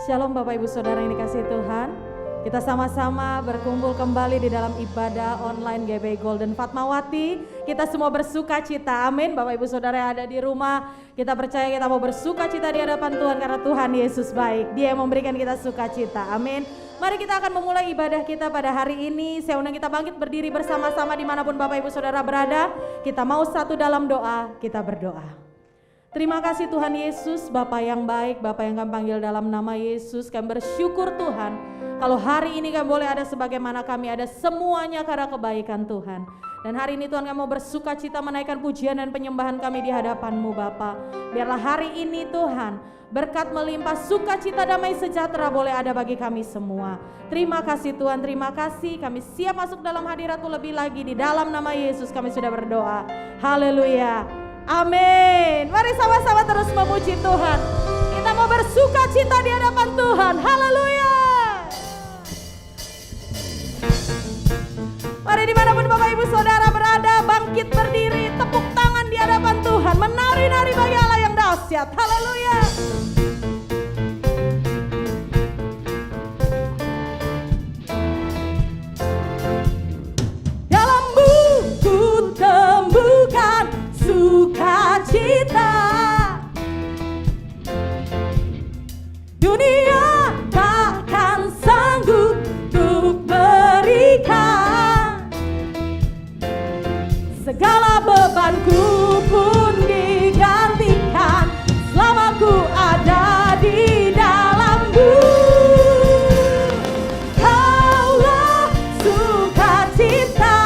Shalom Bapak Ibu Saudara yang dikasihi Tuhan. Kita sama-sama berkumpul kembali di dalam ibadah online GBI Golden Fatmawati. Kita semua bersuka cita, amin. Bapak Ibu Saudara yang ada di rumah, kita percaya kita mau bersuka cita di hadapan Tuhan karena Tuhan Yesus baik. Dia yang memberikan kita sukacita, amin. Mari kita akan memulai ibadah kita pada hari ini. Saya undang kita bangkit berdiri bersama-sama dimanapun Bapak Ibu Saudara berada. Kita mau satu dalam doa, kita berdoa. Terima kasih Tuhan Yesus, Bapa yang baik, Bapa yang kami panggil dalam nama Yesus. Kami bersyukur Tuhan, kalau hari ini kami boleh ada sebagaimana kami ada semuanya karena kebaikan Tuhan. Dan hari ini Tuhan kami mau bersuka cita menaikkan pujian dan penyembahan kami di hadapan-Mu Bapa. Biarlah hari ini Tuhan, berkat melimpah sukacita damai sejahtera boleh ada bagi kami semua. Terima kasih Tuhan, terima kasih. Kami siap masuk dalam hadirat-Mu lebih lagi. Di dalam nama Yesus kami sudah berdoa. Haleluya. Amin. Mari sama-sama terus memuji Tuhan. Kita mau bersuka cita di hadapan Tuhan. Haleluya. Mari dimanapun Bapak Ibu Saudara berada, bangkit berdiri, tepuk tangan di hadapan Tuhan, menari-nari bagi Allah yang dahsyat. Haleluya. Dalam buku temukan sukacita, dunia takkan sanggup untuk berikan. Segala bebanku pun digantikan selama ku ada di dalam-Mu. Kaulah sukacita,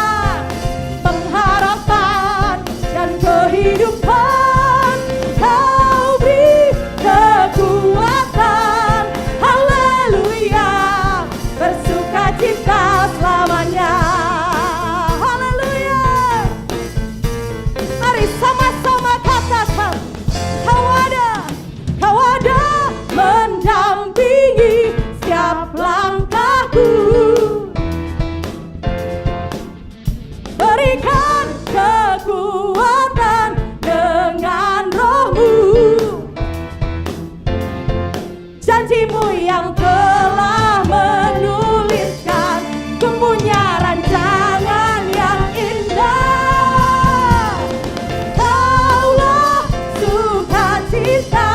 pengharapan dan kehidupan. Kau beri kekuatan, haleluya, bersukacita selamanya. Haleluya. Mari sama-sama katakan, Kau ada mendampingi setiap langkahku. Berikan kekuatan dengan Roh-Mu. Janji-Mu yang telah menuliskan, Ku punya rancangan yang indah. Kaulah sukacita,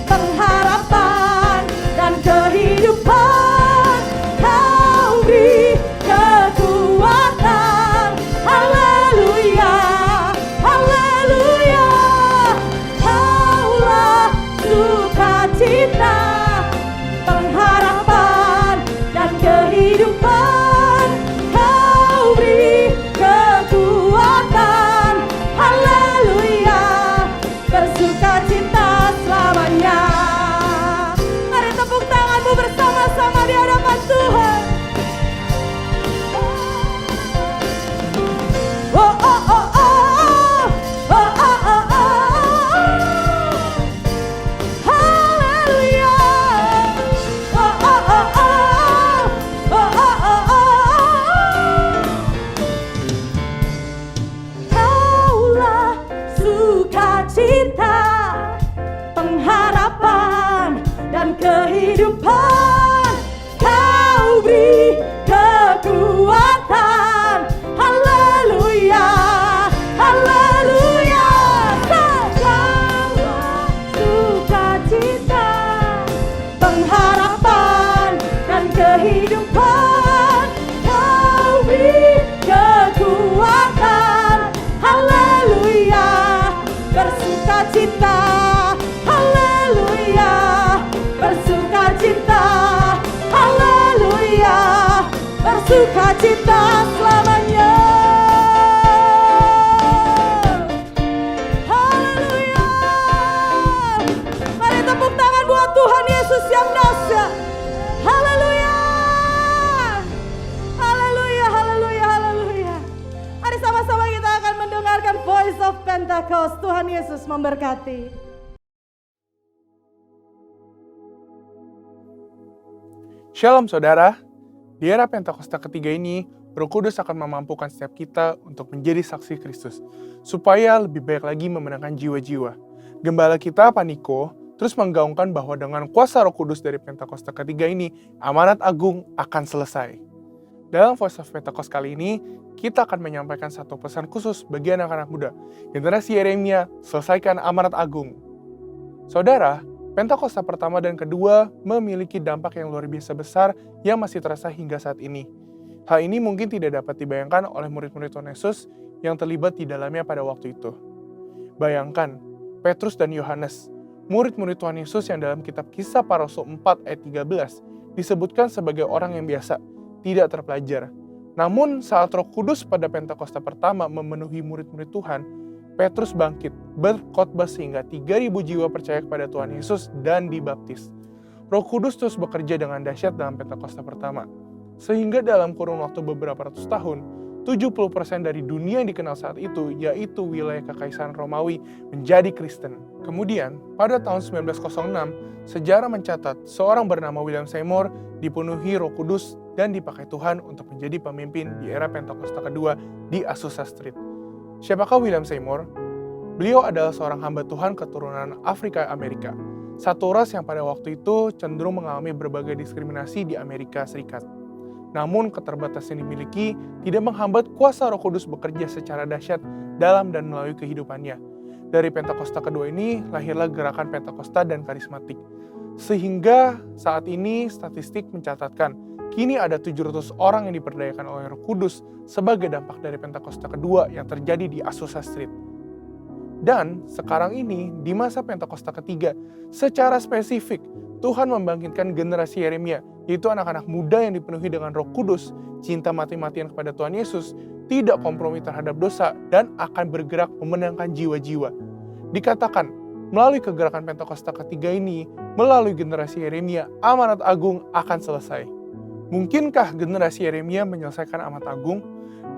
pengharapan dan kehidupan. Kau beri kekuatan, haleluya, haleluya. Kaulah sukacita, pengharapan dan kehidupan. Kau beri kekuatan, haleluya, bersukacita selamanya. Mari tepuk tanganmu bersama-sama di hadapan Tuhan. Oh, oh, oh, oh. Oh, oh, oh, oh. Haleluya. Oh, oh, oh, oh. Oh, oh, oh, oh. Kaulah sukacita, pengharapan dan kehidupan. Kau beri kekuatan, haleluya, haleluya. Kaulah sukacita, pengharapan dan kehidupan. Kau beri kekuatan, haleluya, bersukacita, haleluya, bersukacita, haleluya, bersukacita selamanya. Haleluya. Mari tepuk tangan buat Tuhan Yesus yang dahsyat. Haleluya. Haleluya, haleluya, haleluya. Mari sama-sama kita akan mendengarkan Voice of Pentecost. Tuhan Yesus memberkati. Shalom saudara, di era Pentakosta ketiga ini, Roh Kudus akan memampukan setiap kita untuk menjadi saksi Kristus, supaya lebih baik lagi memenangkan jiwa-jiwa. Gembala kita, Pak Niko, terus menggaungkan bahwa dengan kuasa Roh Kudus dari Pentakosta ketiga ini, amanat agung akan selesai. Dalam Voice of Pentecost kali ini, kita akan menyampaikan satu pesan khusus bagi anak-anak muda. Generasi Yeremia, selesaikan amanat agung. Saudara, Pentakosta pertama dan kedua memiliki dampak yang luar biasa besar yang masih terasa hingga saat ini. Hal ini mungkin tidak dapat dibayangkan oleh murid-murid Tuhan Yesus yang terlibat di dalamnya pada waktu itu. Bayangkan, Petrus dan Yohanes, murid-murid Tuhan Yesus yang dalam kitab Kisah Para Rasul 4 ayat 13 disebutkan sebagai orang yang biasa, tidak terpelajar. Namun saat Roh Kudus pada Pentakosta pertama memenuhi murid-murid Tuhan, Petrus bangkit, berkhotbah sehingga 3.000 jiwa percaya kepada Tuhan Yesus dan dibaptis. Roh Kudus terus bekerja dengan dahsyat dalam Pentakosta pertama. Sehingga dalam kurun waktu beberapa ratus tahun, 70% dari dunia yang dikenal saat itu, yaitu wilayah Kekaisaran Romawi, menjadi Kristen. Kemudian, pada tahun 1906, sejarah mencatat seorang bernama William Seymour dipenuhi Roh Kudus dan dipakai Tuhan untuk menjadi pemimpin di era Pentakosta kedua di Azusa Street. Siapakah William Seymour? Beliau adalah seorang hamba Tuhan keturunan Afrika Amerika, satu ras yang pada waktu itu cenderung mengalami berbagai diskriminasi di Amerika Serikat. Namun keterbatasan yang dimiliki tidak menghambat kuasa Roh Kudus bekerja secara dahsyat dalam dan melalui kehidupannya. Dari Pentakosta kedua ini lahirlah gerakan Pentakosta dan karismatik. Sehingga saat ini statistik mencatatkan kini ada 700 orang yang diperdayakan oleh Roh Kudus sebagai dampak dari Pentakosta kedua yang terjadi di Azusa Street. Dan sekarang ini di masa Pentakosta ketiga, secara spesifik Tuhan membangkitkan generasi Yeremia, yaitu anak-anak muda yang dipenuhi dengan Roh Kudus, cinta mati-matian kepada Tuhan Yesus, tidak kompromi terhadap dosa, dan akan bergerak memenangkan jiwa-jiwa. Dikatakan, melalui kegerakan Pentakosta ketiga ini, melalui generasi Yeremia, amanat agung akan selesai. Mungkinkah generasi Yeremia menyelesaikan amanat agung?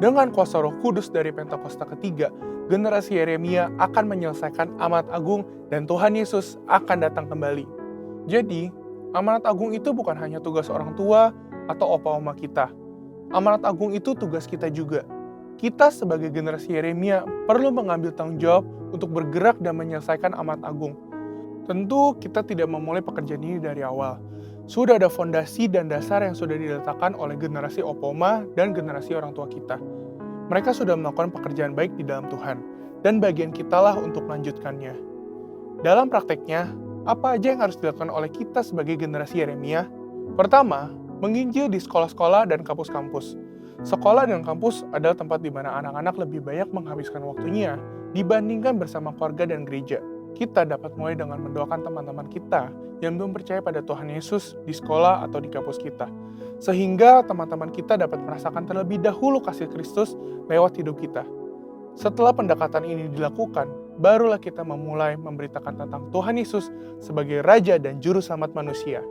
Dengan kuasa Roh Kudus dari Pentakosta ketiga, generasi Yeremia akan menyelesaikan amanat agung dan Tuhan Yesus akan datang kembali. Jadi, amanat agung itu bukan hanya tugas orang tua atau opa oma kita. Amanat agung itu tugas kita juga. Kita sebagai generasi Yeremia perlu mengambil tanggung jawab untuk bergerak dan menyelesaikan amanat agung. Tentu kita tidak memulai pekerjaan ini dari awal. Sudah ada fondasi dan dasar yang sudah diletakkan oleh generasi opa oma dan generasi orang tua kita. Mereka sudah melakukan pekerjaan baik di dalam Tuhan, dan bagian kitalah untuk melanjutkannya. Dalam prakteknya, apa aja yang harus dilakukan oleh kita sebagai generasi Yeremia? Pertama, menginjil di sekolah-sekolah dan kampus-kampus. Sekolah dan kampus adalah tempat di mana anak-anak lebih banyak menghabiskan waktunya dibandingkan bersama keluarga dan gereja. Kita dapat mulai dengan mendoakan teman-teman kita yang belum percaya pada Tuhan Yesus di sekolah atau di kampus kita. Sehingga teman-teman kita dapat merasakan terlebih dahulu kasih Kristus lewat hidup kita. Setelah pendekatan ini dilakukan, barulah kita memulai memberitakan tentang Tuhan Yesus sebagai Raja dan Juru Selamat manusia.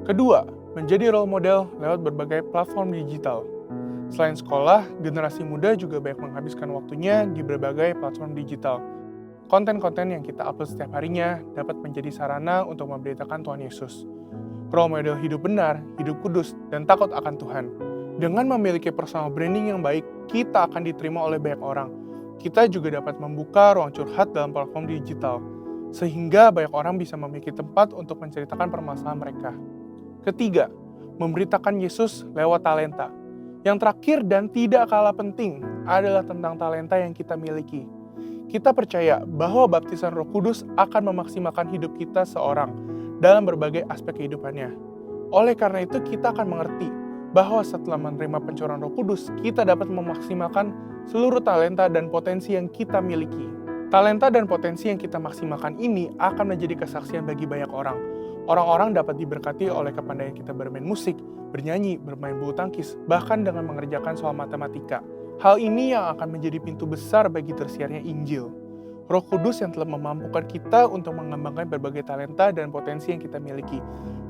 Kedua, menjadi role model lewat berbagai platform digital. Selain sekolah, generasi muda juga banyak menghabiskan waktunya di berbagai platform digital. Konten-konten yang kita upload setiap harinya dapat menjadi sarana untuk memberitakan Tuhan Yesus. Role model hidup benar, hidup kudus, dan takut akan Tuhan. Dengan memiliki personal branding yang baik, kita akan diterima oleh banyak orang. Kita juga dapat membuka ruang curhat dalam platform digital, sehingga banyak orang bisa memiliki tempat untuk menceritakan permasalahan mereka. Ketiga, memberitakan Yesus lewat talenta. Yang terakhir dan tidak kalah penting adalah tentang talenta yang kita miliki. Kita percaya bahwa baptisan Roh Kudus akan memaksimalkan hidup kita seorang dalam berbagai aspek kehidupannya. Oleh karena itu, kita akan mengerti bahwa setelah menerima pencurahan Roh Kudus, kita dapat memaksimalkan seluruh talenta dan potensi yang kita miliki. Talenta dan potensi yang kita maksimalkan ini akan menjadi kesaksian bagi banyak orang. Orang-orang dapat diberkati oleh kepandaian kita bermain musik, bernyanyi, bermain bulu tangkis, bahkan dengan mengerjakan soal matematika. Hal ini yang akan menjadi pintu besar bagi tersiarnya Injil. Roh Kudus yang telah memampukan kita untuk mengembangkan berbagai talenta dan potensi yang kita miliki,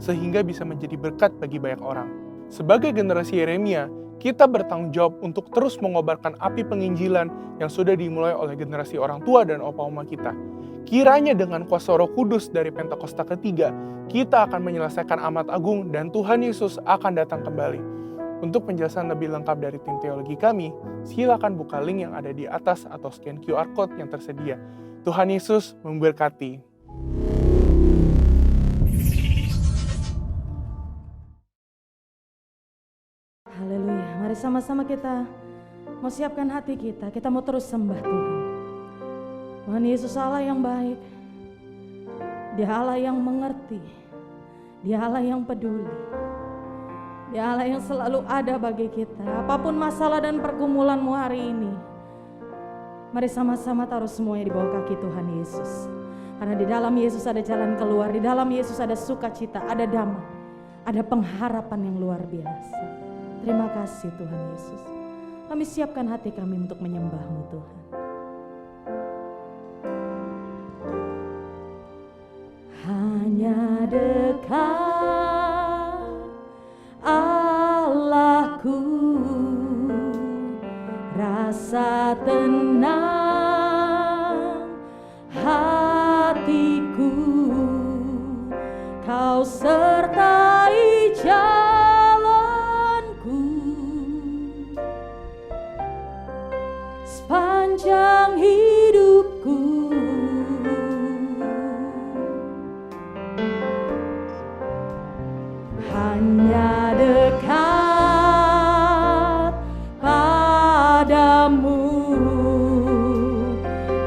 sehingga bisa menjadi berkat bagi banyak orang. Sebagai generasi Yeremia, kita bertanggung jawab untuk terus mengobarkan api penginjilan yang sudah dimulai oleh generasi orang tua dan opa-oma kita. Kiranya dengan kuasa Roh Kudus dari Pentakosta ketiga, kita akan menyelesaikan amanat agung dan Tuhan Yesus akan datang kembali. Untuk penjelasan lebih lengkap dari tim teologi kami, silakan buka link yang ada di atas atau scan QR Code yang tersedia. Tuhan Yesus memberkati. sama-sama kita mau siapkan hati kita mau terus sembah Tuhan. Tuhan Yesus Allah yang baik, Dia Allah yang mengerti, Dia Allah yang peduli, Dia Allah yang selalu ada bagi kita. Apapun masalah dan pergumulanmu hari ini, mari sama-sama taruh semuanya di bawah kaki Tuhan Yesus. Karena di dalam Yesus ada jalan keluar, di dalam Yesus ada sukacita, ada damai, ada pengharapan yang luar biasa. Terima kasih Tuhan Yesus. Kami siapkan hati kami untuk menyembah-Mu Tuhan. Hanya dekat Allahku, rasa tenang hatiku, Kau sertai jalanku sepanjang hidupku. Hanya dekat padamu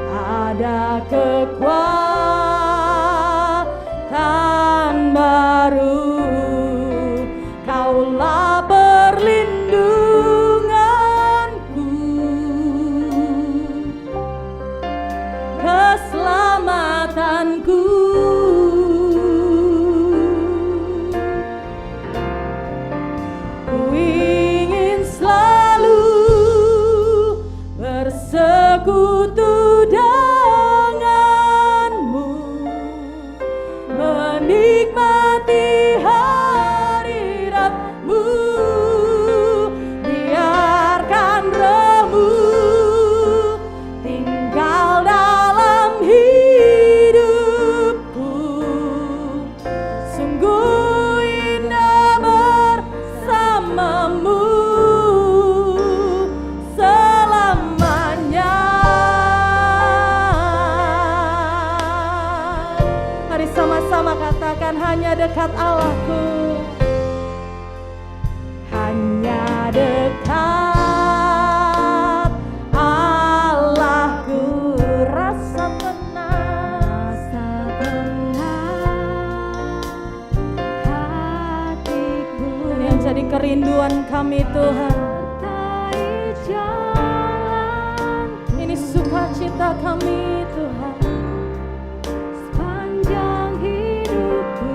ada kekuatan baru. Kaulah perlindunganku, keselamatanku. Ku ingin selalu bersekutu denganmu, menikmati hadiratmu. Biarkan Roh-Mu tinggal dalam hidupku. Sungguh indah bersamamu selamanya. Mari sama-sama katakan, hanya dekat Allahku, hanya dekat Allahku, rasa tenang hatiku. Ini yang jadi kerinduan kami Tuhan. Ini sukacita kami Tuhan. Sepanjang hidupku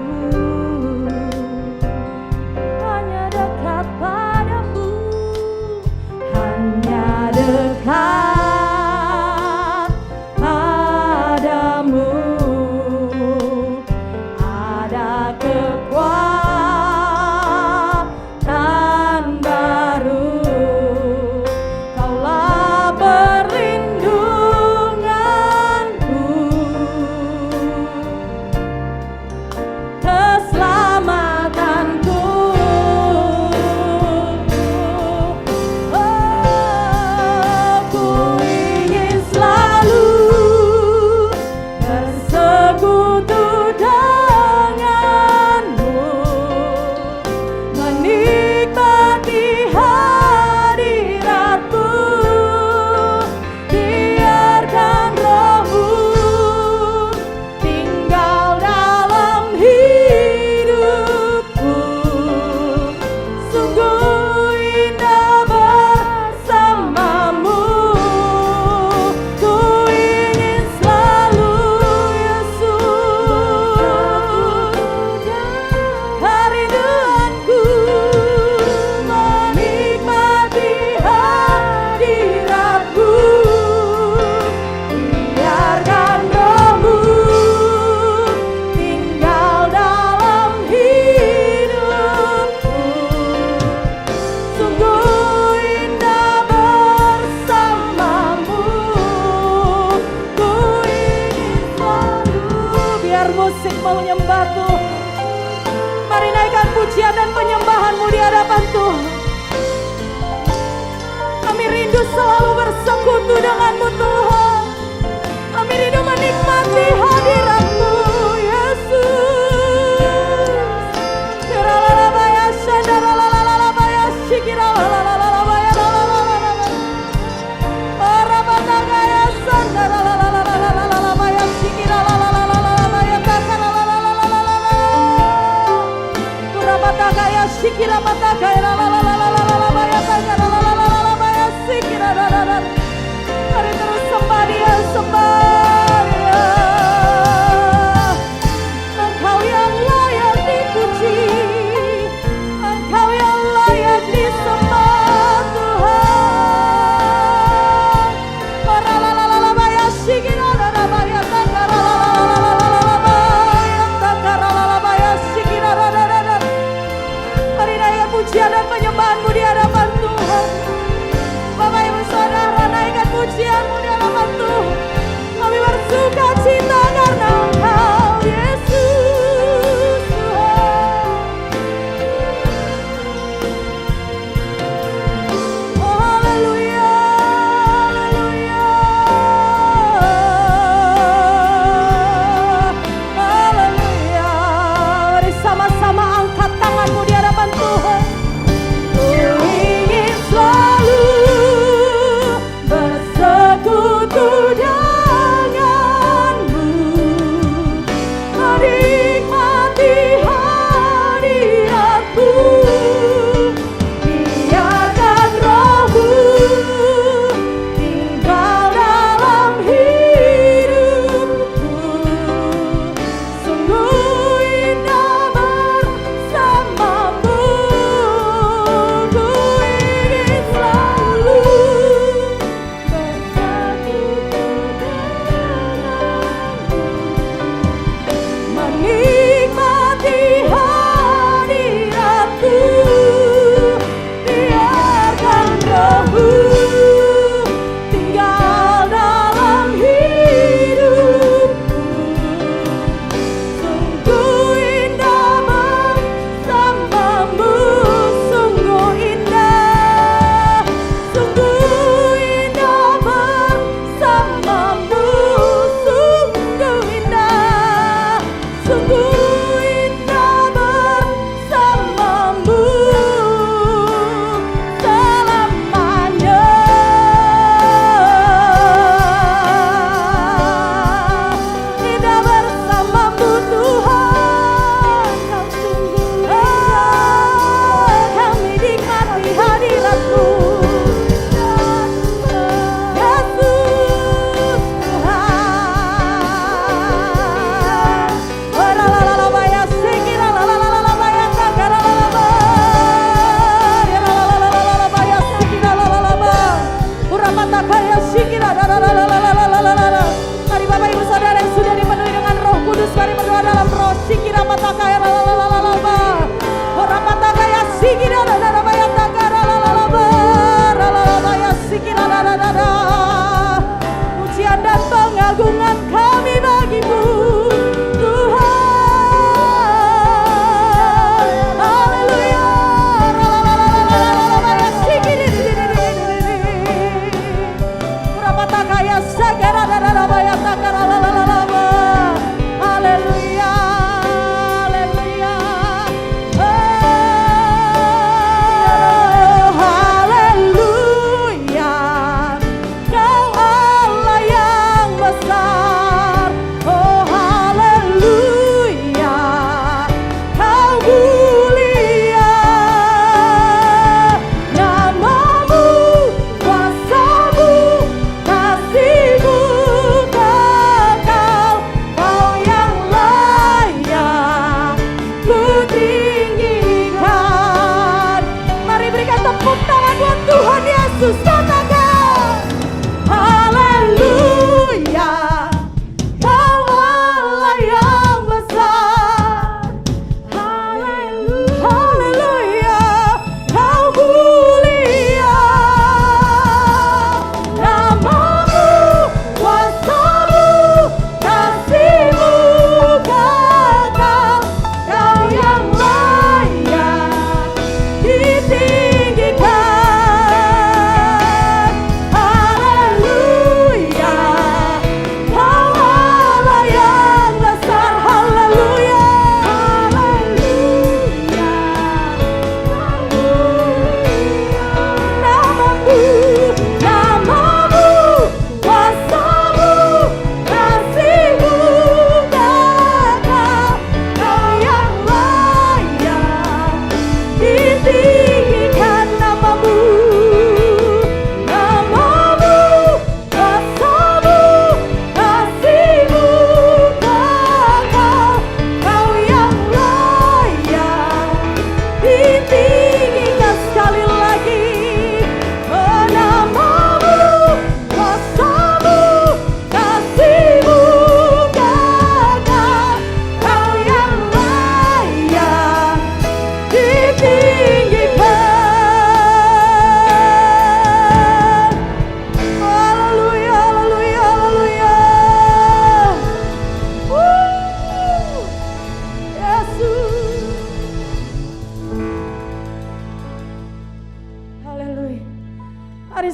hanya dekat padamu, hanya dekat padamu ada kekuatan baru. Kaulah perlindunganku, keselamatanku. Oh, ku ingin selalu bersekutu denganmu, menikmati hadiratmu. Biarkan Roh-Mu tinggal dalam hidupku. Sungguh indah bersamamu. Ku ingin selalu Yesus, kerinduanku menikmati hadiratmu. Biarkan Roh-Mu tinggal dalam hidupku. Sungguh indah bersamamu. Ku ingin selalu. Biar musik menyembah Tuhan. Mari naikkan pujian dan penyembahan-Mu di hadapan Tuhan. Kami rindu selalu bersekutu dengan-Mu Tuhan. Kami rindu menikmati hadirat-Mu Yesus. Kiralalabaya shandaralalalabaya shikiralalalalalabaya.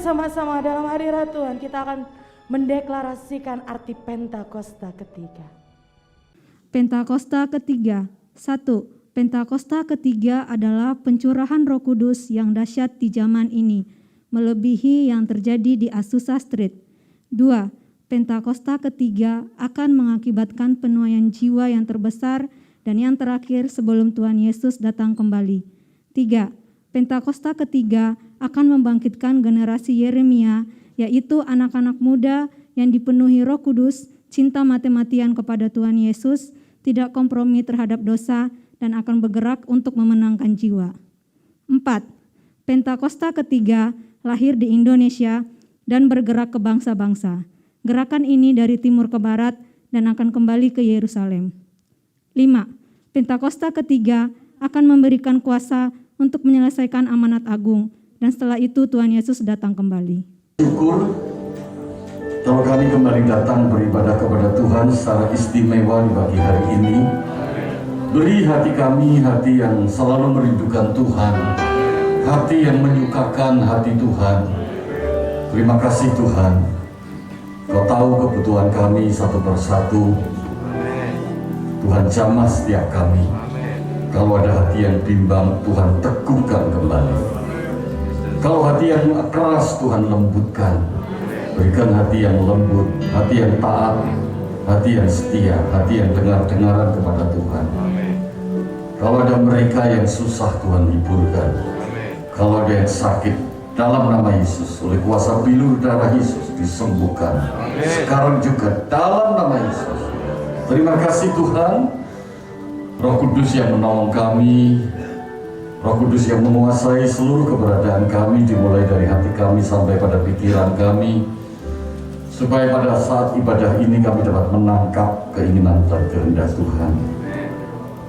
sama-sama dalam hadirat Tuhan kita akan mendeklarasikan arti Pentakosta ketiga. Pentakosta ketiga. 1. Pentakosta ketiga adalah pencurahan Roh Kudus yang dahsyat di zaman ini, melebihi yang terjadi di Azusa Street. 2. Pentakosta ketiga akan mengakibatkan penuaian jiwa yang terbesar dan yang terakhir sebelum Tuhan Yesus datang kembali. 3. Pentakosta ketiga akan membangkitkan generasi Yeremia, yaitu anak-anak muda yang dipenuhi Roh Kudus, cinta mati-matian kepada Tuhan Yesus, tidak kompromi terhadap dosa, dan akan bergerak untuk memenangkan jiwa. 4. Pentakosta ketiga lahir di Indonesia dan bergerak ke bangsa-bangsa. Gerakan ini dari timur ke barat dan akan kembali ke Yerusalem. 5. Pentakosta ketiga akan memberikan kuasa untuk menyelesaikan amanat agung, dan setelah itu Tuhan Yesus datang kembali. Syukur kalau kami kembali datang beribadah kepada Tuhan secara istimewa di pagi hari ini. Beri hati kami hati yang selalu merindukan Tuhan, hati yang menyukakan hati Tuhan. Terima kasih Tuhan, Kau tahu kebutuhan kami satu persatu. Tuhan jamah setiap kami. Kalau ada hati yang bimbang, Tuhan teguhkan kembali. Kalau hati yang keras, Tuhan lembutkan. Berikan hati yang lembut, hati yang taat, hati yang setia, hati yang dengar-dengaran kepada Tuhan. Kalau ada mereka yang susah, Tuhan hiburkan. Kalau ada yang sakit, dalam nama Yesus, oleh kuasa bilur darah Yesus, disembuhkan. Sekarang juga dalam nama Yesus. Terima kasih Tuhan. Roh Kudus yang menolong kami, Roh Kudus yang menguasai seluruh keberadaan kami, dimulai dari hati kami sampai pada pikiran kami, supaya pada saat ibadah ini kami dapat menangkap keinginan dan kehendak Tuhan,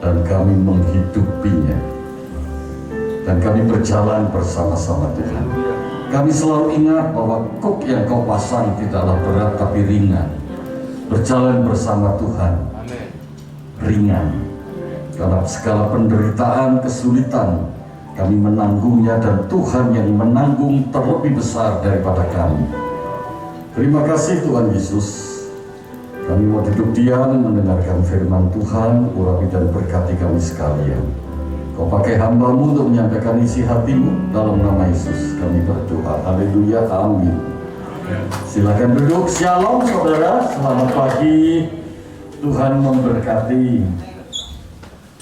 dan kami menghidupinya, dan kami berjalan bersama-sama Tuhan. Kami selalu ingat bahwa kuk yang Kau pasang tidaklah berat tapi ringan. Berjalan bersama Tuhan ringan. Dalam segala penderitaan, kesulitan, kami menanggungnya, dan Tuhan yang menanggung terlebih besar daripada kami. Terima kasih Tuhan Yesus. Kami mau duduk diam mendengarkan firman Tuhan, urapi dan berkati kami sekalian. Kau pakai hamba-Mu untuk menyampaikan isi hati-Mu, dalam nama Yesus kami berdoa. Haleluya, amin. Silakan duduk. Shalom saudara, selamat pagi. Tuhan memberkati.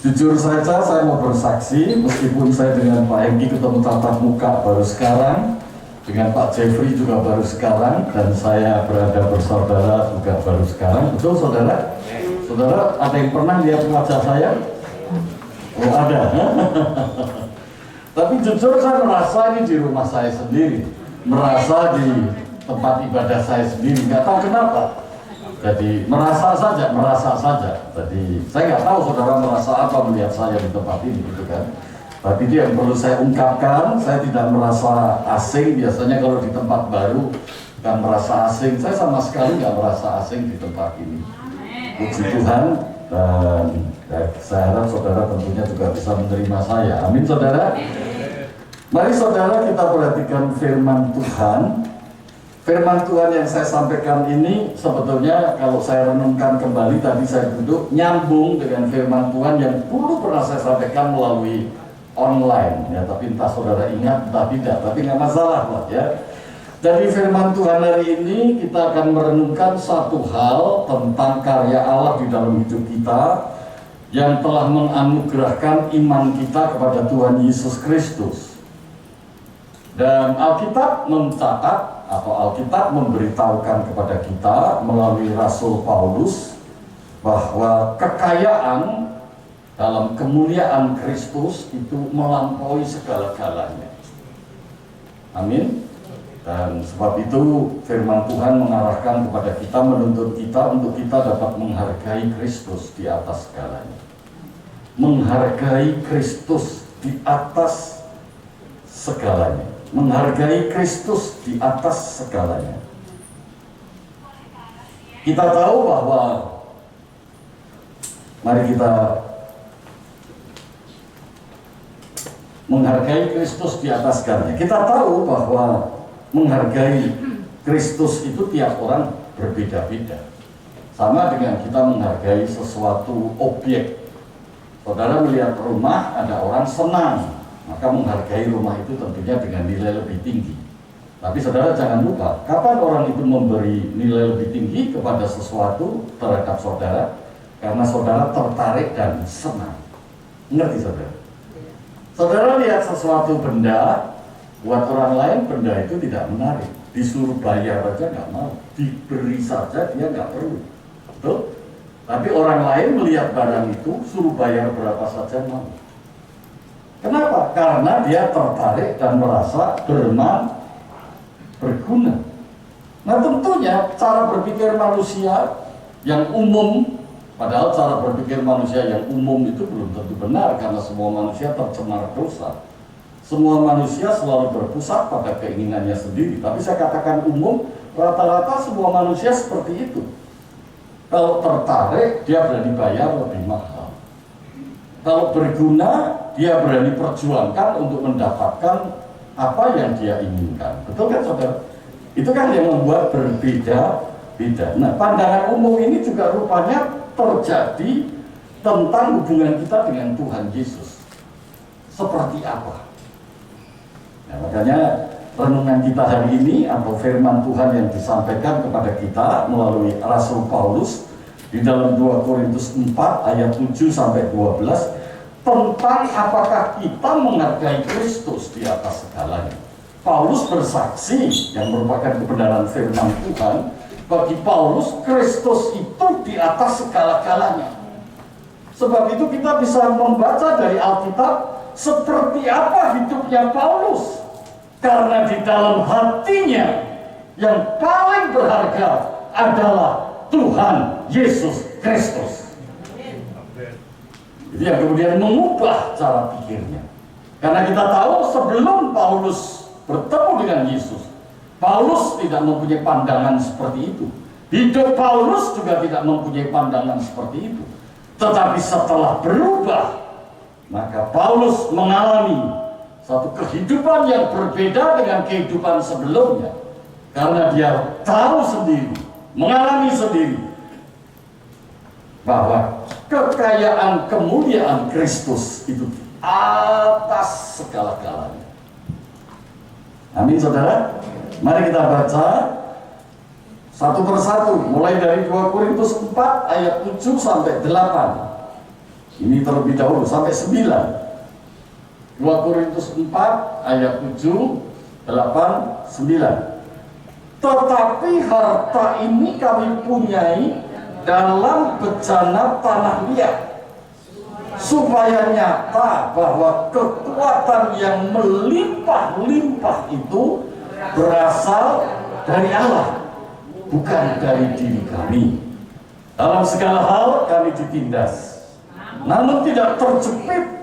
Jujur saja saya mau bersaksi, meskipun saya dengan Pak Hengki ketemu tatap muka baru sekarang, dengan Pak Jeffrey juga baru sekarang, dan saya berada bersaudara juga baru sekarang. Betul saudara? Saudara ada yang pernah lihat wajah saya? Oh ada. Tapi jujur saya merasa ini di rumah saya sendiri, merasa di tempat ibadah saya sendiri, nggak tahu kenapa. Jadi merasa saja. Jadi saya nggak tahu saudara merasa apa melihat saya di tempat ini, gitu kan. Tapi itu yang perlu saya ungkapkan, saya tidak merasa asing. Biasanya kalau di tempat baru kan merasa asing. Saya sama sekali nggak merasa asing di tempat ini. Puji Tuhan, dan saya harap saudara tentunya juga bisa menerima saya. Amin saudara. Mari saudara kita perhatikan firman Tuhan. Firman Tuhan yang saya sampaikan ini sebetulnya kalau saya renungkan kembali, tadi saya duduk nyambung dengan firman Tuhan yang dulu pernah saya sampaikan melalui online ya, tapi entah saudara ingat entah tidak, tapi nggak masalah lah ya. Dari firman Tuhan hari ini kita akan merenungkan satu hal tentang karya Allah di dalam hidup kita yang telah menganugerahkan iman kita kepada Tuhan Yesus Kristus. Dan Alkitab mencatat atau Alkitab memberitahukan kepada kita melalui Rasul Paulus bahwa kekayaan dalam kemuliaan Kristus itu melampaui segala-galanya. Amin. Dan sebab itu firman Tuhan mengarahkan kepada kita, menuntut kita untuk kita dapat menghargai Kristus di atas segalanya. Menghargai Kristus di atas segalanya. Menghargai Kristus di atas segalanya. Kita tahu bahwa mari kita menghargai Kristus di atas segalanya. Kita tahu bahwa menghargai Kristus itu tiap orang berbeda-beda. Sama dengan kita menghargai sesuatu objek. Saudara melihat rumah, ada orang senang, maka menghargai rumah itu tentunya dengan nilai lebih tinggi. Tapi saudara jangan lupa, kapan orang itu memberi nilai lebih tinggi kepada sesuatu terhadap saudara? Karena saudara tertarik dan senang. Ngerti saudara? Saudara lihat sesuatu benda, buat orang lain benda itu tidak menarik. Disuruh bayar aja nggak mau, diberi saja dia nggak perlu. Betul? Tapi orang lain melihat barang itu, suruh bayar berapa saja mau. Kenapa? Karena dia tertarik dan merasa berguna. Nah tentunya cara berpikir manusia yang umum, padahal cara berpikir manusia yang umum itu belum tentu benar, karena semua manusia tercemar dosa. Semua manusia selalu berpusat pada keinginannya sendiri. Tapi saya katakan umum, rata-rata semua manusia seperti itu. Kalau tertarik, dia berani bayar lebih mahal. Kalau berguna, dia berani perjuangkan untuk mendapatkan apa yang dia inginkan. Betul kan saudara? Itu kan yang membuat berbeda-beda. Nah, pandangan umum ini juga rupanya terjadi tentang hubungan kita dengan Tuhan Yesus. Seperti apa? Nah, makanya renungan kita hari ini atau firman Tuhan yang disampaikan kepada kita melalui Rasul Paulus di dalam 2 Korintus 4 ayat 7 sampai 12 tentang apakah kita menghargai Kristus di atas segalanya. Paulus bersaksi yang merupakan kebenaran firman Tuhan, bagi Paulus Kristus itu di atas segala-galanya. Sebab itu kita bisa membaca dari Alkitab seperti apa hidupnya Paulus, karena di dalam hatinya yang paling berharga adalah Tuhan Yesus Kristus. Itu yang kemudian mengubah cara pikirnya. Karena kita tahu sebelum Paulus bertemu dengan Yesus, Paulus tidak mempunyai pandangan seperti itu. Hidup Paulus juga tidak mempunyai pandangan seperti itu. Tetapi setelah berubah, maka Paulus mengalami satu kehidupan yang berbeda dengan kehidupan sebelumnya. Karena dia tahu sendiri, mengalami sendiri, bahwa kekayaan kemuliaan Kristus itu di atas segala-galanya. Amin saudara. Mari kita baca satu persatu, mulai dari 2 Korintus 4 ayat 7 sampai 8. Ini terlebih dahulu sampai 9. 2 Korintus 4 ayat 7, 8, 9. Tetapi harta ini kami punyai dalam bejana tanah liat, supaya nyata bahwa kekuatan yang melimpah-limpah itu berasal dari Allah, bukan dari diri kami. Dalam segala hal kami ditindas, namun tidak terjepit.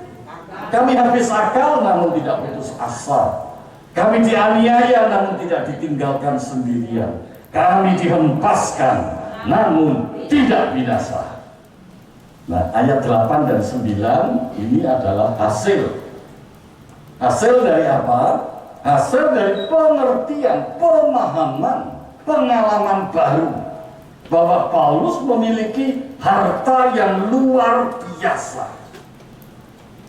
Kami habis akal, namun tidak putus asa. Kami dianiaya, namun tidak ditinggalkan sendirian. Kami dihempaskan, namun tidak binasa. Nah, ayat 8 dan 9 ini adalah hasil. Hasil dari apa? Hasil dari pengertian, pemahaman, pengalaman baru bahwa Paulus memiliki harta yang luar biasa.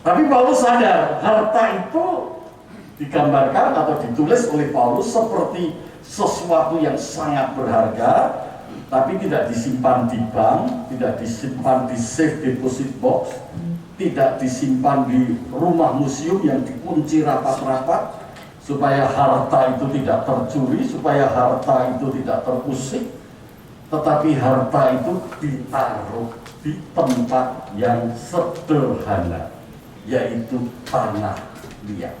Tapi Paulus sadar, harta itu digambarkan atau ditulis oleh Paulus seperti sesuatu yang sangat berharga, tapi tidak disimpan di bank, tidak disimpan di safe deposit box, tidak disimpan di rumah museum yang dikunci rapat-rapat, supaya harta itu tidak tercuri, supaya harta itu tidak terusik, tetapi harta itu ditaruh di tempat yang sederhana, yaitu tanah liat.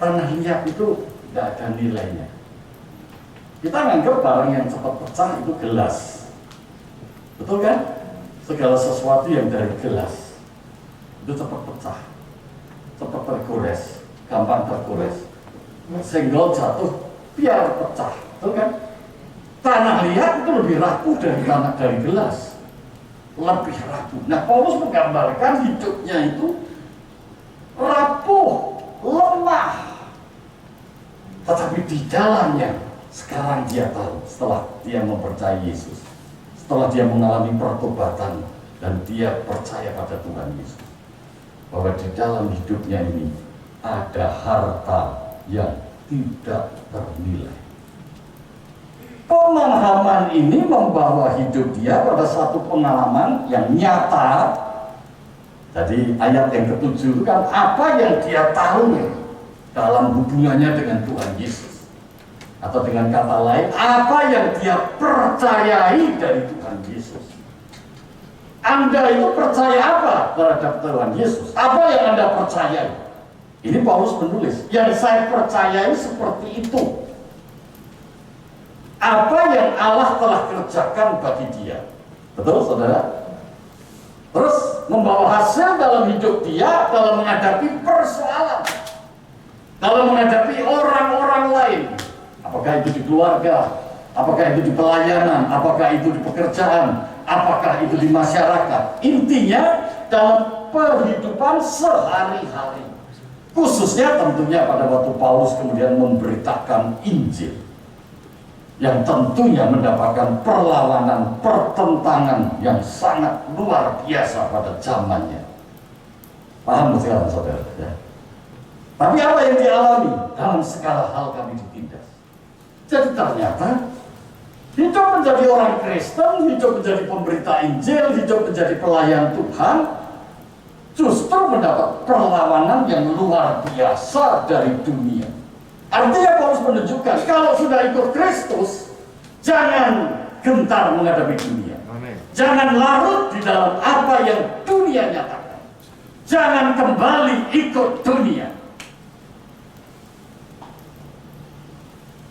Tanah liat itu tidak ada nilainya. Kita menganggap barang yang cepat pecah itu gelas, betul kan? Segala sesuatu yang dari gelas itu cepat pecah, cepat tergores, gampang tergores. Senggol jatuh, biar pecah, betul kan? Tanah liat itu lebih rapuh dari tanah dari gelas, lebih rapuh. Nah, Paulus menggambarkan hidupnya itu rapuh, lemah. Tetapi di dalamnya, sekarang dia tahu setelah dia mempercayai Yesus, setelah dia mengalami pertobatan dan dia percaya pada Tuhan Yesus, bahwa di dalam hidupnya ini ada harta yang tidak ternilai. Pemahaman ini membawa hidup dia pada satu pengalaman yang nyata. Jadi ayat yang ke-7 itu kan apa yang dia tahu dalam hubungannya dengan Tuhan Yesus. Atau dengan kata lain, apa yang dia percayai dari Tuhan Yesus. Anda itu percaya apa terhadap Tuhan Yesus? Apa yang Anda percayai? Ini Paulus menulis, yang saya percayai seperti itu. Apa yang Allah telah kerjakan bagi dia. Betul, saudara? Terus membawa hasil dalam hidup dia dalam menghadapi persoalan, dalam menghadapi orang-orang lain. Apakah itu di keluarga, apakah itu di pelayanan, apakah itu di pekerjaan, apakah itu di masyarakat. Intinya dalam kehidupan sehari-hari. Khususnya tentunya pada waktu Paulus kemudian memberitakan Injil, yang tentunya mendapatkan perlawanan, pertentangan yang sangat luar biasa pada zamannya. Paham sekarang saudara? Ya? Tapi apa yang dialami? Dalam segala hal kami ditindas. Jadi ternyata hidup menjadi orang Kristen, hidup menjadi pemberita Injil, hidup menjadi pelayan Tuhan, justru mendapat perlawanan yang luar biasa dari dunia. Artinya Paulus menunjukkan kalau sudah ikut Kristus, jangan gentar menghadapi dunia. Amen. Jangan larut di dalam apa yang dunia nyatakan. Jangan kembali ikut dunia.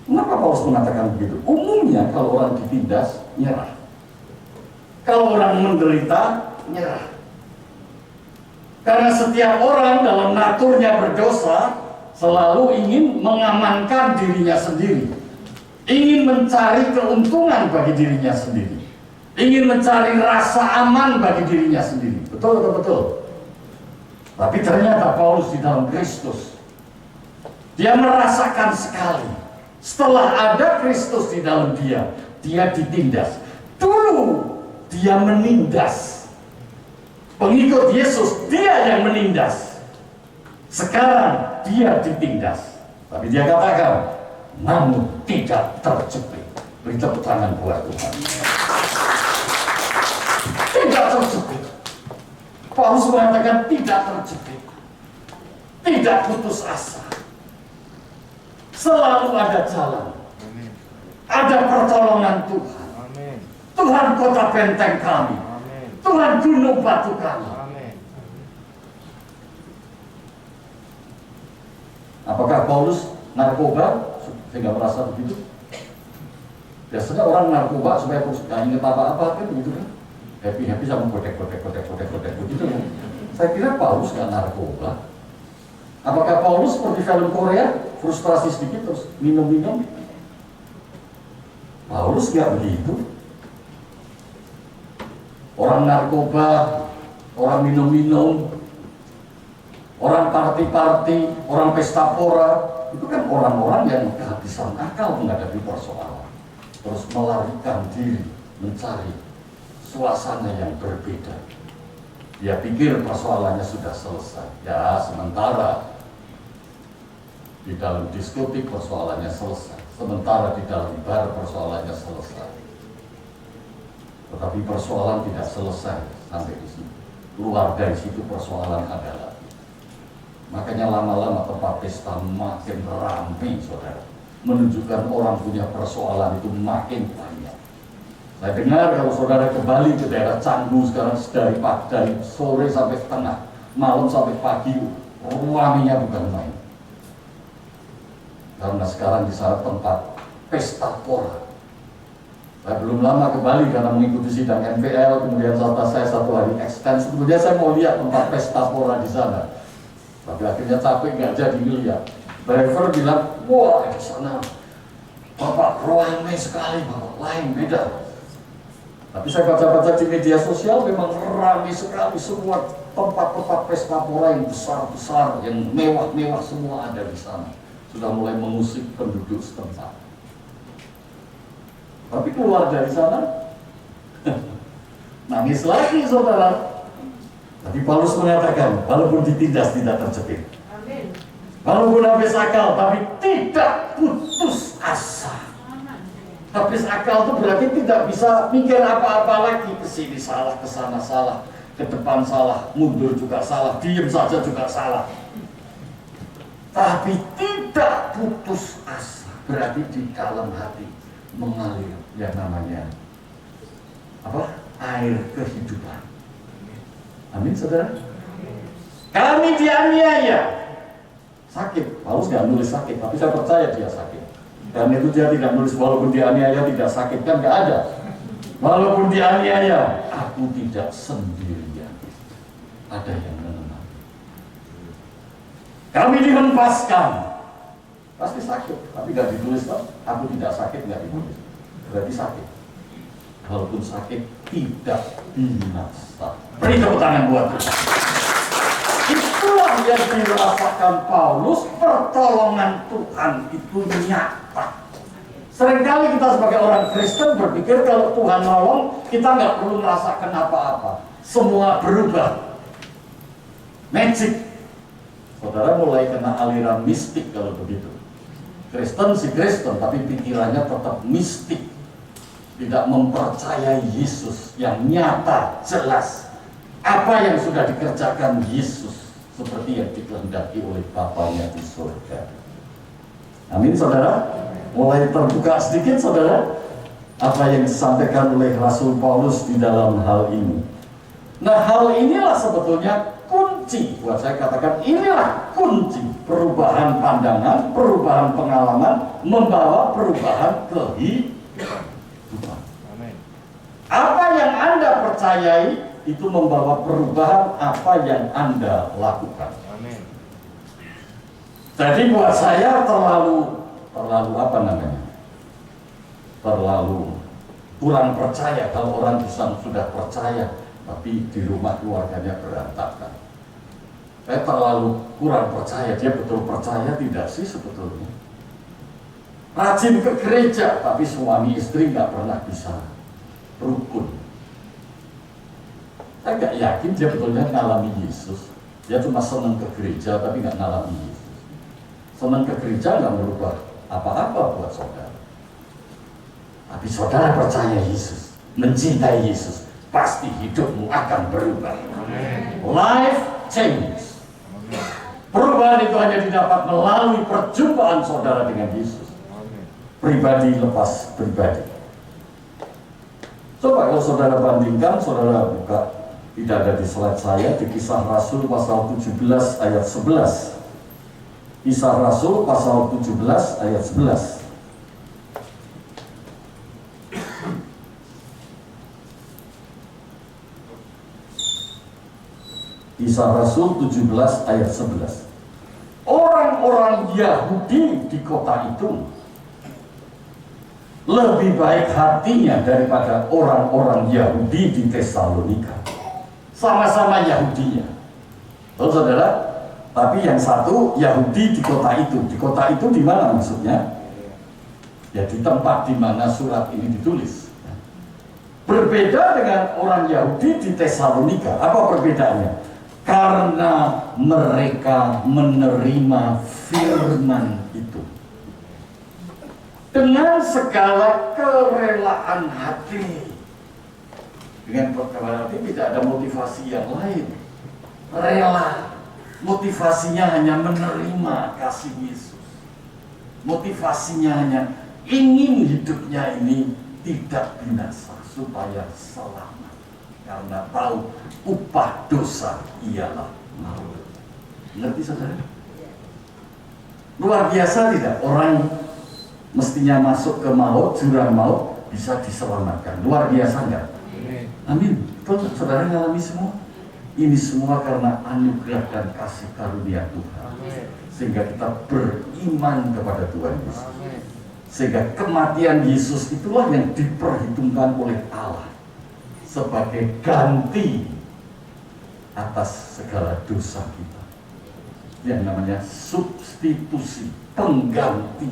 Kenapa Paulus mengatakan begitu? Umumnya kalau orang ditindas, nyerah. Kalau orang menderita, nyerah. Karena setiap orang dalam naturnya berdosa selalu ingin mengamankan dirinya sendiri, ingin mencari keuntungan bagi dirinya sendiri, ingin mencari rasa aman bagi dirinya sendiri. Betul, betul, betul. Tapi ternyata Paulus di dalam Kristus, dia merasakan sekali setelah ada Kristus di dalam dia ditindas. Dulu dia menindas pengikut Yesus, dia yang menindas. Sekarang dia ditindas, tapi dia katakan, namun tidak terjepit. Beri tepuk tangan buat Tuhan. Tidak terjepit. Paulus mengatakan tidak terjepit, tidak putus asa. Selalu ada jalan, ada pertolongan Tuhan. Tuhan kota benteng kami, Tuhan gunung batu kami. Apakah Paulus narkoba sehingga merasa begitu? Biasanya orang narkoba supaya nggak ingat apa-apa kan begitu kan? Happy sama kodek begitu kan? Saya kira Paulus nggak narkoba. Apakah Paulus seperti film Korea frustrasi sedikit terus minum? Paulus nggak begitu. Orang narkoba, orang minum, orang party, orang pesta pora, itu kan orang-orang yang kehabisan akal menghadapi persoalan. Terus melarikan diri, mencari suasana yang berbeda. Dia pikir persoalannya sudah selesai. Ya, sementara di dalam diskotik persoalannya selesai. Sementara di dalam bar persoalannya selesai. Tetapi persoalan tidak selesai sampai di situ. Keluar dari situ persoalan adalah. Makanya lama-lama tempat pesta makin ramai, saudara. Menunjukkan orang punya persoalan itu makin banyak. Saya dengar kalau saudara kembali ke daerah Canggu sekarang dari sore sampai tengah, malam sampai pagi, ramainya bukan main. Karena sekarang di sana tempat pesta pora. Saya belum lama kembali karena mengikuti sidang NPL, kemudian saya satu hari extend. Sebetulnya saya mau lihat tempat pesta pora di sana. Tapi akhirnya capek nggak jadi ngeliat. Driver bilang, wah di sana Bapak ramai sekali, Bapak lain beda. Tapi saya baca-baca di media sosial memang ramai sekali, semua tempat-tempat pesta pora yang besar-besar, yang mewah-mewah semua ada di sana. sudah mulai mengusik penduduk setempat. Tapi keluar dari sana, nangis lagi saudara. Tapi Paulus mengatakan, walaupun ditindas tidak terjepit. Walaupun habis akal, tapi tidak putus asa. Habis akal itu berarti tidak bisa mikir apa-apa lagi. Kesini salah, kesana salah, ke depan salah, mundur juga salah, diem saja juga salah. Tapi tidak putus asa, berarti di dalam hati mengalir yang namanya apa? Air kehidupan. Amin, saudara. Kami dianiaya. Sakit, Paulus nggak nulis sakit, tapi saya percaya dia sakit. Dan itu dia tidak nulis walaupun dianiaya tidak sakit, kan nggak ada. Walaupun dianiaya, aku tidak sendirian. Ada yang menemani. Kami dihempaskan, pasti sakit, tapi nggak ditulis toh. Aku tidak sakit, nggak ditulis. Berarti sakit. Walaupun sakit, tidak binasa. Beri tepuk tangan buat Tuhan. Itulah yang dirasakan Paulus, pertolongan Tuhan itu nyata. Seringkali kita sebagai orang Kristen berpikir kalau Tuhan nolong, kita nggak perlu merasakan apa-apa. Semua berubah. Magic. Saudara mulai kena aliran mistik kalau begitu. Kristen si Kristen, tapi pikirannya tetap mistik. Tidak mempercayai Yesus yang nyata, jelas. Apa yang sudah dikerjakan Yesus seperti yang dikehendaki oleh Bapanya di surga. Amin, saudara. Mulai terbuka sedikit, saudara, apa yang disampaikan oleh Rasul Paulus di dalam hal ini. Nah, hal inilah sebetulnya kunci. Buat saya katakan, inilah kunci perubahan pandangan, perubahan pengalaman, membawa perubahan kehidupan. Apa yang Anda percayai itu membawa perubahan apa yang Anda lakukan. Amin. Jadi buat saya terlalu apa namanya? Terlalu kurang percaya kalau orang bisa sudah percaya tapi di rumah keluarganya berantakan. Saya terlalu kurang percaya. Dia betul percaya tidak sih sebetulnya? Rajin ke gereja tapi suami istri nggak pernah bisa rukun. Saya nggak yakin dia betulnya ngalami Yesus. Dia cuma senang ke gereja tapi nggak ngalami Yesus. Senang ke gereja nggak merubah apa-apa buat saudara. Tapi saudara percaya Yesus, mencintai Yesus, pasti hidupmu akan berubah. Life change. Perubahan itu hanya didapat melalui perjumpaan saudara dengan Yesus. Pribadi lepas pribadi. Coba kalau saudara bandingkan, saudara buka. Tidak ada di slide saya, di Kisah Rasul pasal 17 ayat 11. Kisah Rasul pasal 17 ayat 11. Kisah Rasul 17 ayat 11. Orang-orang Yahudi di kota itu lebih baik hatinya daripada orang-orang Yahudi di Tesalonika. Sama-sama Yahudinya. Tahu saudara? Tapi yang satu Yahudi di kota itu. Di kota itu di mana maksudnya? Ya di tempat di mana surat ini ditulis. Berbeda dengan orang Yahudi di Tesalonika. Apa perbedaannya? Karena mereka menerima firman itu dengan segala kerelaan hati. Dengan kerelaan hati tidak ada motivasi yang lain. Rela. Motivasinya hanya menerima kasih Yesus. Motivasinya hanya ingin hidupnya ini tidak binasa supaya selamat. Karena tahu upah dosa ialah maut. Ngerti saudara? Luar biasa tidak? Orang mestinya masuk ke maut, jurang maut, bisa diselamatkan. Luar biasa enggak? Amin. Betul, saudara ngalami semua? Ini semua karena anugerah dan kasih karunia Tuhan. Sehingga kita beriman kepada Tuhan Yesus. Sehingga kematian Yesus itulah yang diperhitungkan oleh Allah sebagai ganti atas segala dosa kita. yang namanya substitusi, pengganti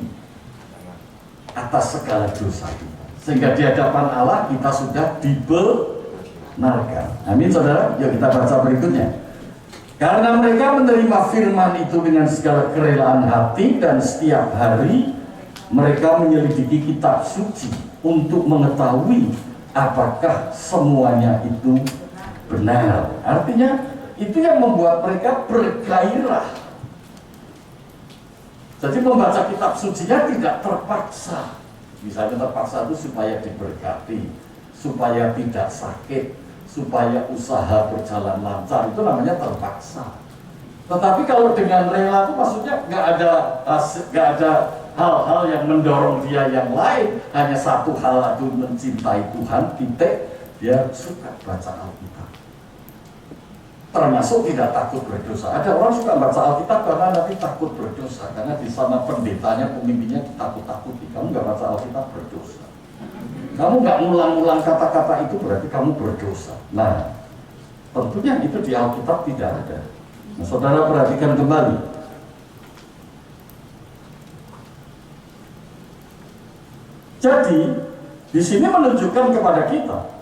atas segala dosa kita. Sehingga di hadapan Allah kita sudah dibenarkan. Amin saudara. Yuk kita baca berikutnya. Karena mereka menerima firman itu dengan segala kerelaan hati dan setiap hari mereka menyelidiki kitab suci untuk mengetahui apakah semuanya itu benar. Artinya itu yang membuat mereka bergairah. Jadi membaca kitab sucinya tidak terpaksa. Misalnya terpaksa itu supaya diberkati, supaya tidak sakit, supaya usaha berjalan lancar, itu namanya terpaksa. Tetapi kalau dengan rela itu maksudnya nggak ada hal-hal yang mendorong dia yang lain, hanya satu hal itu mencintai Tuhan, titik, dia suka baca Alkitab. Termasuk tidak takut berdosa. Ada orang suka baca Alkitab karena nanti takut berdosa, karena di sana pendetanya, pemimpinnya takut-takuti. Kamu nggak baca Alkitab berdosa. Kamu nggak ngulang-ngulang kata-kata itu berarti kamu berdosa. Nah, tentunya itu di Alkitab tidak ada. Nah, saudara perhatikan kembali. Jadi, di sini menunjukkan kepada kita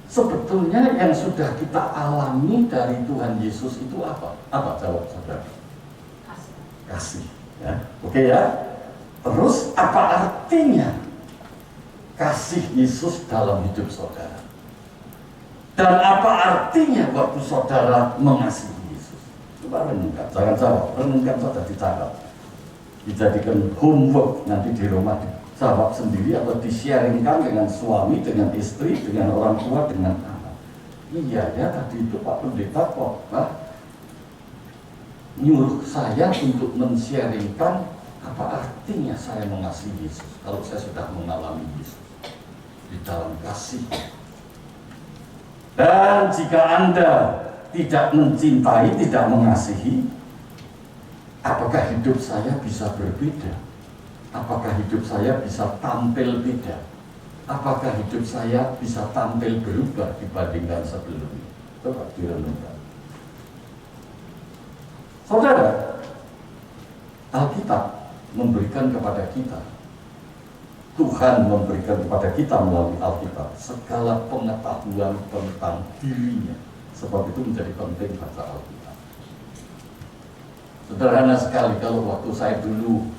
sebetulnya yang sudah kita alami dari Tuhan Yesus itu apa? Apa jawab saudara? Kasih. Ya. Oke ya. Terus apa artinya kasih Yesus dalam hidup saudara? Dan apa artinya waktu saudara mengasihi Yesus? Coba renungkan. Jangan jawab. Renungkan saja, dicatat. Dijadikan homework nanti di rumah. Jawab sendiri atau di-sharingkan dengan suami, dengan istri, dengan orang tua, dengan anak. Iya ya, tadi itu Pak Pendeta khotbah nyuruh saya untuk men-sharingkan apa artinya saya mengasihi Yesus. Kalau saya sudah mengalami Yesus di dalam kasih. Dan jika Anda tidak mencintai, tidak mengasihi, apakah hidup saya bisa berbeda? Apakah hidup saya bisa tampil beda? Apakah hidup saya bisa tampil berubah dibandingkan sebelumnya? Coba direnungkan. Saudara, Alkitab memberikan kepada kita, Tuhan memberikan kepada kita melalui Alkitab segala pengetahuan tentang dirinya. Sebab itu menjadi penting baca Alkitab. Sederhana sekali kalau waktu saya dulu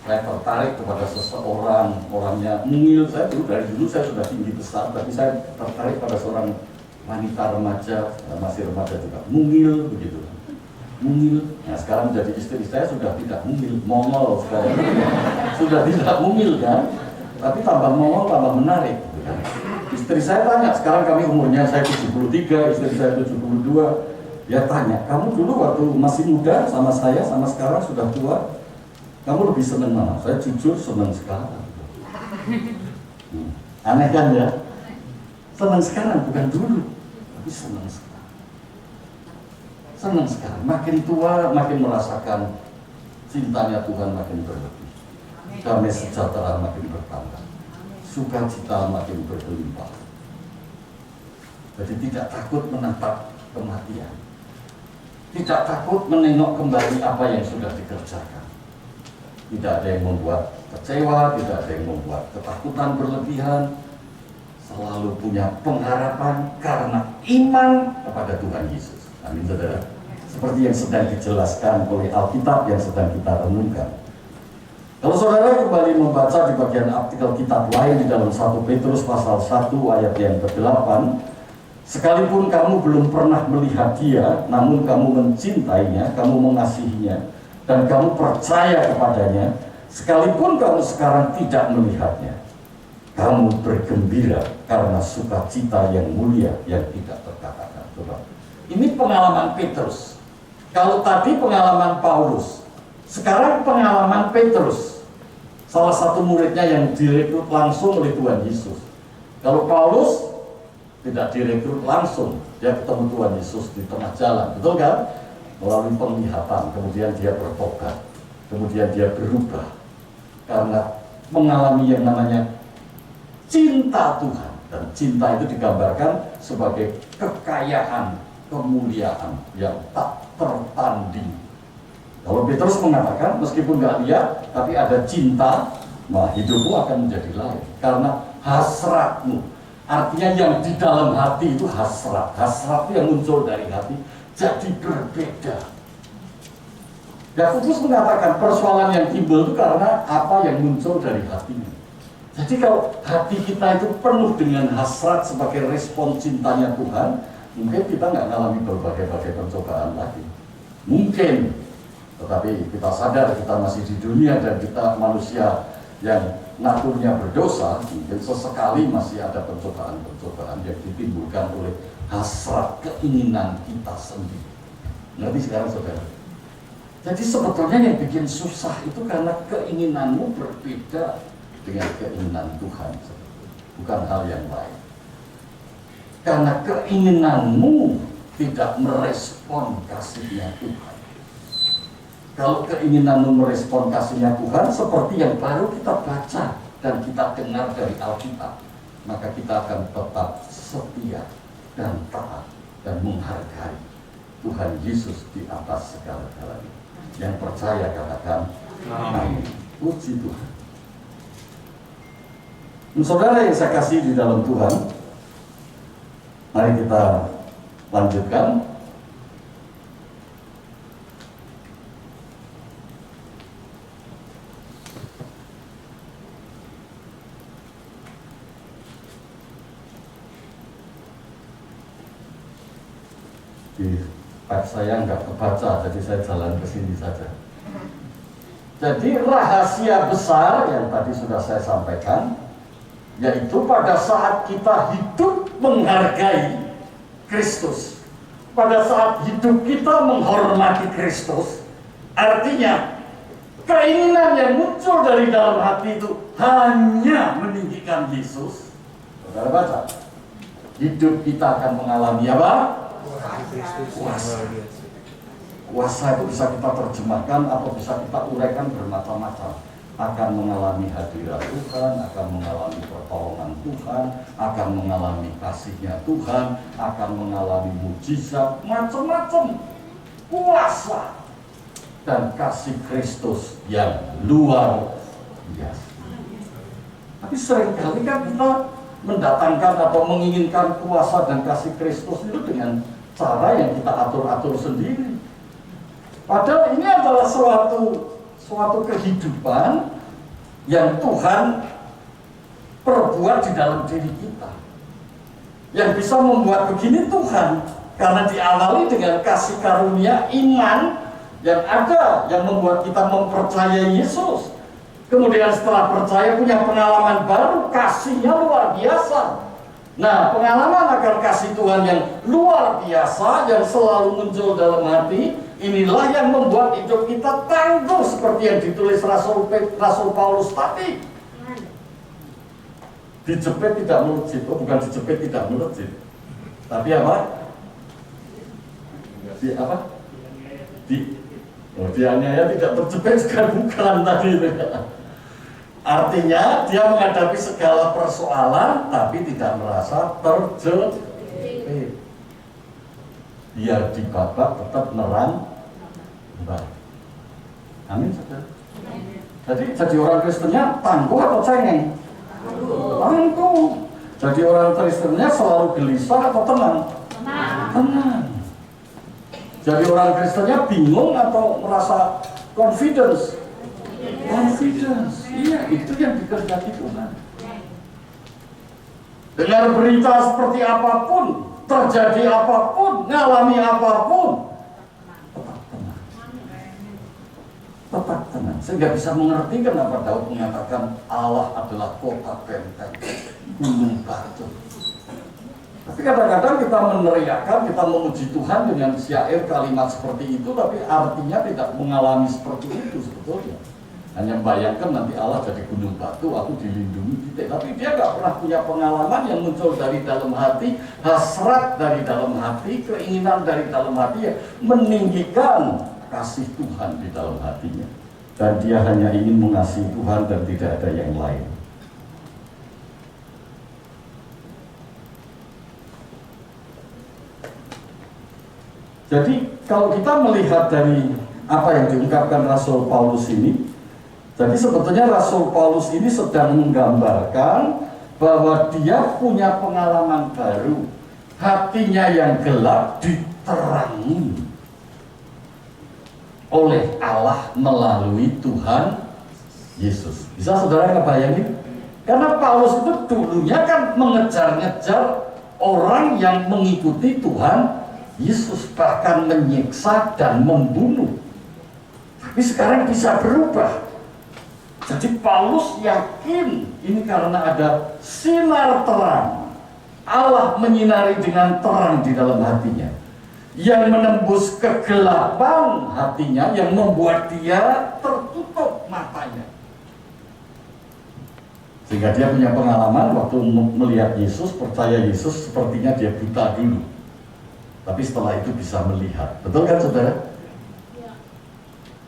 saya tertarik kepada seseorang, orangnya mungil. Saya dari dulu saya sudah tinggi besar, tapi saya tertarik pada seorang wanita remaja, masih remaja juga, mungil begitu. Mungil. Nah sekarang jadi istri saya sudah tidak mungil, mongol sekarang. Sudah tidak mungil kan, tapi tambah mongol, tambah menarik. Gitu kan. Istri saya tanya, sekarang kami umurnya saya 73, istri saya 72. Dia tanya, kamu dulu waktu masih muda sama saya, sama sekarang sudah tua, kamu lebih senang mana? Saya jujur senang sekarang. Aneh kan ya? Senang sekarang, bukan dulu, tapi senang sekarang. Senang sekarang. Makin tua, makin merasakan cintanya Tuhan makin berlebih. Damai sejahtera makin bertambah. Sukacita makin berlimpah. Jadi tidak takut menatap kematian. Tidak takut menengok kembali apa yang sudah dikerjakan. Tidak ada yang membuat kecewa, tidak ada yang membuat ketakutan berlebihan. Selalu punya pengharapan karena iman kepada Tuhan Yesus. Amin saudara. Seperti yang sedang dijelaskan oleh Alkitab yang sedang kita renungkan. Kalau saudara kembali membaca di bagian artikel kitab lain di dalam 1 Petrus pasal 1 ayat yang ke-8, sekalipun kamu belum pernah melihat dia, namun kamu mencintainya, kamu mengasihinya, dan kamu percaya kepadanya, sekalipun kamu sekarang tidak melihatnya, kamu bergembira karena sukacita yang mulia yang tidak terkatakan. Coba. Ini pengalaman Petrus. Kalau tadi pengalaman Paulus, sekarang pengalaman Petrus, salah satu muridnya yang direkrut langsung oleh Tuhan Yesus. Kalau Paulus tidak direkrut langsung, dia ketemu Tuhan Yesus di tengah jalan, betul kan? Melalui penglihatan, kemudian dia bertobat, kemudian dia berubah karena mengalami yang namanya cinta Tuhan. Dan cinta itu digambarkan sebagai kekayaan, kemuliaan yang tak tertanding. Kalau Petrus mengatakan, meskipun nggak lihat, tapi ada cinta, nah hidupmu akan menjadi lain. Karena hasratmu, artinya yang di dalam hati itu hasrat. Hasrat yang muncul dari hati jadi berbeda. Yakobus mengatakan persoalan yang timbul itu karena apa yang muncul dari hatinya. Jadi kalau hati kita itu penuh dengan hasrat sebagai respon cintanya Tuhan, mungkin kita nggak mengalami berbagai-bagai pencobaan lagi. Mungkin, tetapi kita sadar kita masih di dunia dan kita manusia yang naturnya berdosa, mungkin sesekali masih ada pencobaan-pencobaan yang ditimbulkan oleh hasrat keinginan kita sendiri. Ngerti sekarang saudara? Jadi sebetulnya yang bikin susah itu karena keinginanmu berbeda dengan keinginan Tuhan, bukan hal yang lain. Karena keinginanmu tidak merespon kasihnya Tuhan. Kalau keinginanmu merespon kasihnya Tuhan, seperti yang baru kita baca dan kita dengar dari Alkitab, maka kita akan tetap setia dan taat dan menghargai Tuhan Yesus di atas segala-galanya. Yang percaya katakan amin. Puji Tuhan. Saudara yang saya kasih di dalam Tuhan, mari kita lanjutkan. Di pad saya nggak kebaca, jadi saya jalan ke sini saja. Jadi rahasia besar yang tadi sudah saya sampaikan, yaitu pada saat kita hidup menghargai Kristus, pada saat hidup kita menghormati Kristus, artinya keinginan yang muncul dari dalam hati itu hanya meninggikan Yesus. Saudara baca, hidup kita akan mengalami apa? Kuasa. Kuasa itu bisa kita terjemahkan atau bisa kita uraikan bermacam-macam. Akan mengalami hadirat Tuhan, akan mengalami pertolongan Tuhan, akan mengalami kasihnya Tuhan, akan mengalami mujizat, macam-macam kuasa dan kasih Kristus yang luar biasa. Tapi seringkali kan kita mendatangkan atau menginginkan kuasa dan kasih Kristus itu dengan cara yang kita atur-atur sendiri. Padahal ini adalah suatu kehidupan yang Tuhan perbuat di dalam diri kita. Yang bisa membuat begini Tuhan, karena diawali dengan kasih karunia iman yang ada, yang membuat kita mempercayai Yesus. Kemudian setelah percaya punya pengalaman baru, kasihnya luar biasa. Nah, pengalaman akan kasih Tuhan yang luar biasa, yang selalu muncul dalam hati, inilah yang membuat hidup kita tangguh seperti yang ditulis Rasul Paulus tadi. Dijepit tidak melejit, bukan dijepit tidak melejit, tapi apa? Dianiaya tidak terjepit juga bukan tadi. Artinya dia menghadapi segala persoalan tapi tidak merasa terjepit. Dia di babak tetap nerang. Amin saudara. Jadi orang Kristennya tangguh atau cengeng? Tangguh. Jadi orang Kristennya selalu gelisah atau tenang? Tenang. Jadi orang Kristennya bingung atau merasa confidence? Confidence. Iya, itu yang dikehendaki Tuhan. Dengar berita seperti apapun, terjadi apapun, ngalami apapun, tetap tenang. Tetap tenang. Sehingga bisa mengerti kenapa Daud mengatakan Allah adalah kota benteng, gunung batu. Tapi kadang-kadang kita meneriakkan, kita memuji Tuhan dengan syair kalimat seperti itu, tapi artinya tidak mengalami seperti itu sebetulnya. Hanya bayangkan nanti Allah jadi gunung batu, aku dilindungi titik. Tapi dia nggak pernah punya pengalaman yang muncul dari dalam hati, hasrat dari dalam hati, keinginan dari dalam hati yang meninggikan kasih Tuhan di dalam hatinya. Dan dia hanya ingin mengasihi Tuhan dan tidak ada yang lain. Jadi kalau kita melihat dari apa yang diungkapkan Rasul Paulus ini? Jadi sebetulnya Rasul Paulus ini sedang menggambarkan bahwa dia punya pengalaman baru. Hatinya yang gelap diterangi oleh Allah melalui Tuhan Yesus. Bisa saudara ngebayangin? Karena Paulus itu dulunya kan mengejar-ngejar orang yang mengikuti Tuhan Yesus, bahkan menyiksa dan membunuh. Tapi sekarang bisa berubah. Jadi Paulus yakin ini karena ada sinar terang. Allah menyinari dengan terang di dalam hatinya, yang menembus kegelapan hatinya, yang membuat dia tertutup matanya. Sehingga dia punya pengalaman waktu melihat Yesus, percaya Yesus, sepertinya dia buta dulu. Tapi setelah itu bisa melihat. Betul kan saudara?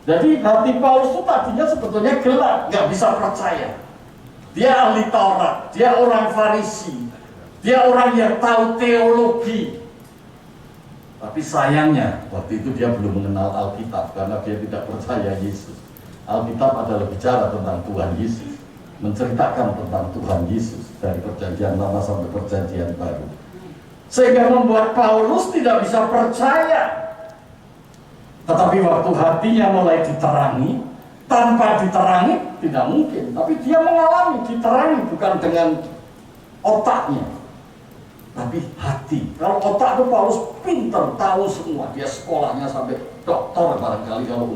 Jadi hati Paulus itu tadinya sebetulnya gelap, nggak bisa percaya. Dia ahli Taurat, dia orang Farisi, dia orang yang tahu teologi. Tapi sayangnya waktu itu dia belum mengenal Alkitab karena dia tidak percaya Yesus. Alkitab adalah bicara tentang Tuhan Yesus, menceritakan tentang Tuhan Yesus dari perjanjian lama sampai perjanjian baru. Sehingga membuat Paulus tidak bisa percaya. Tetapi waktu hatinya mulai diterangi, tanpa diterangi tidak mungkin. Tapi dia mengalami diterangi bukan dengan otaknya, tapi hati. Kalau otak itu Paulus pintar, tahu semua. Dia sekolahnya sampai doktor barangkali kalau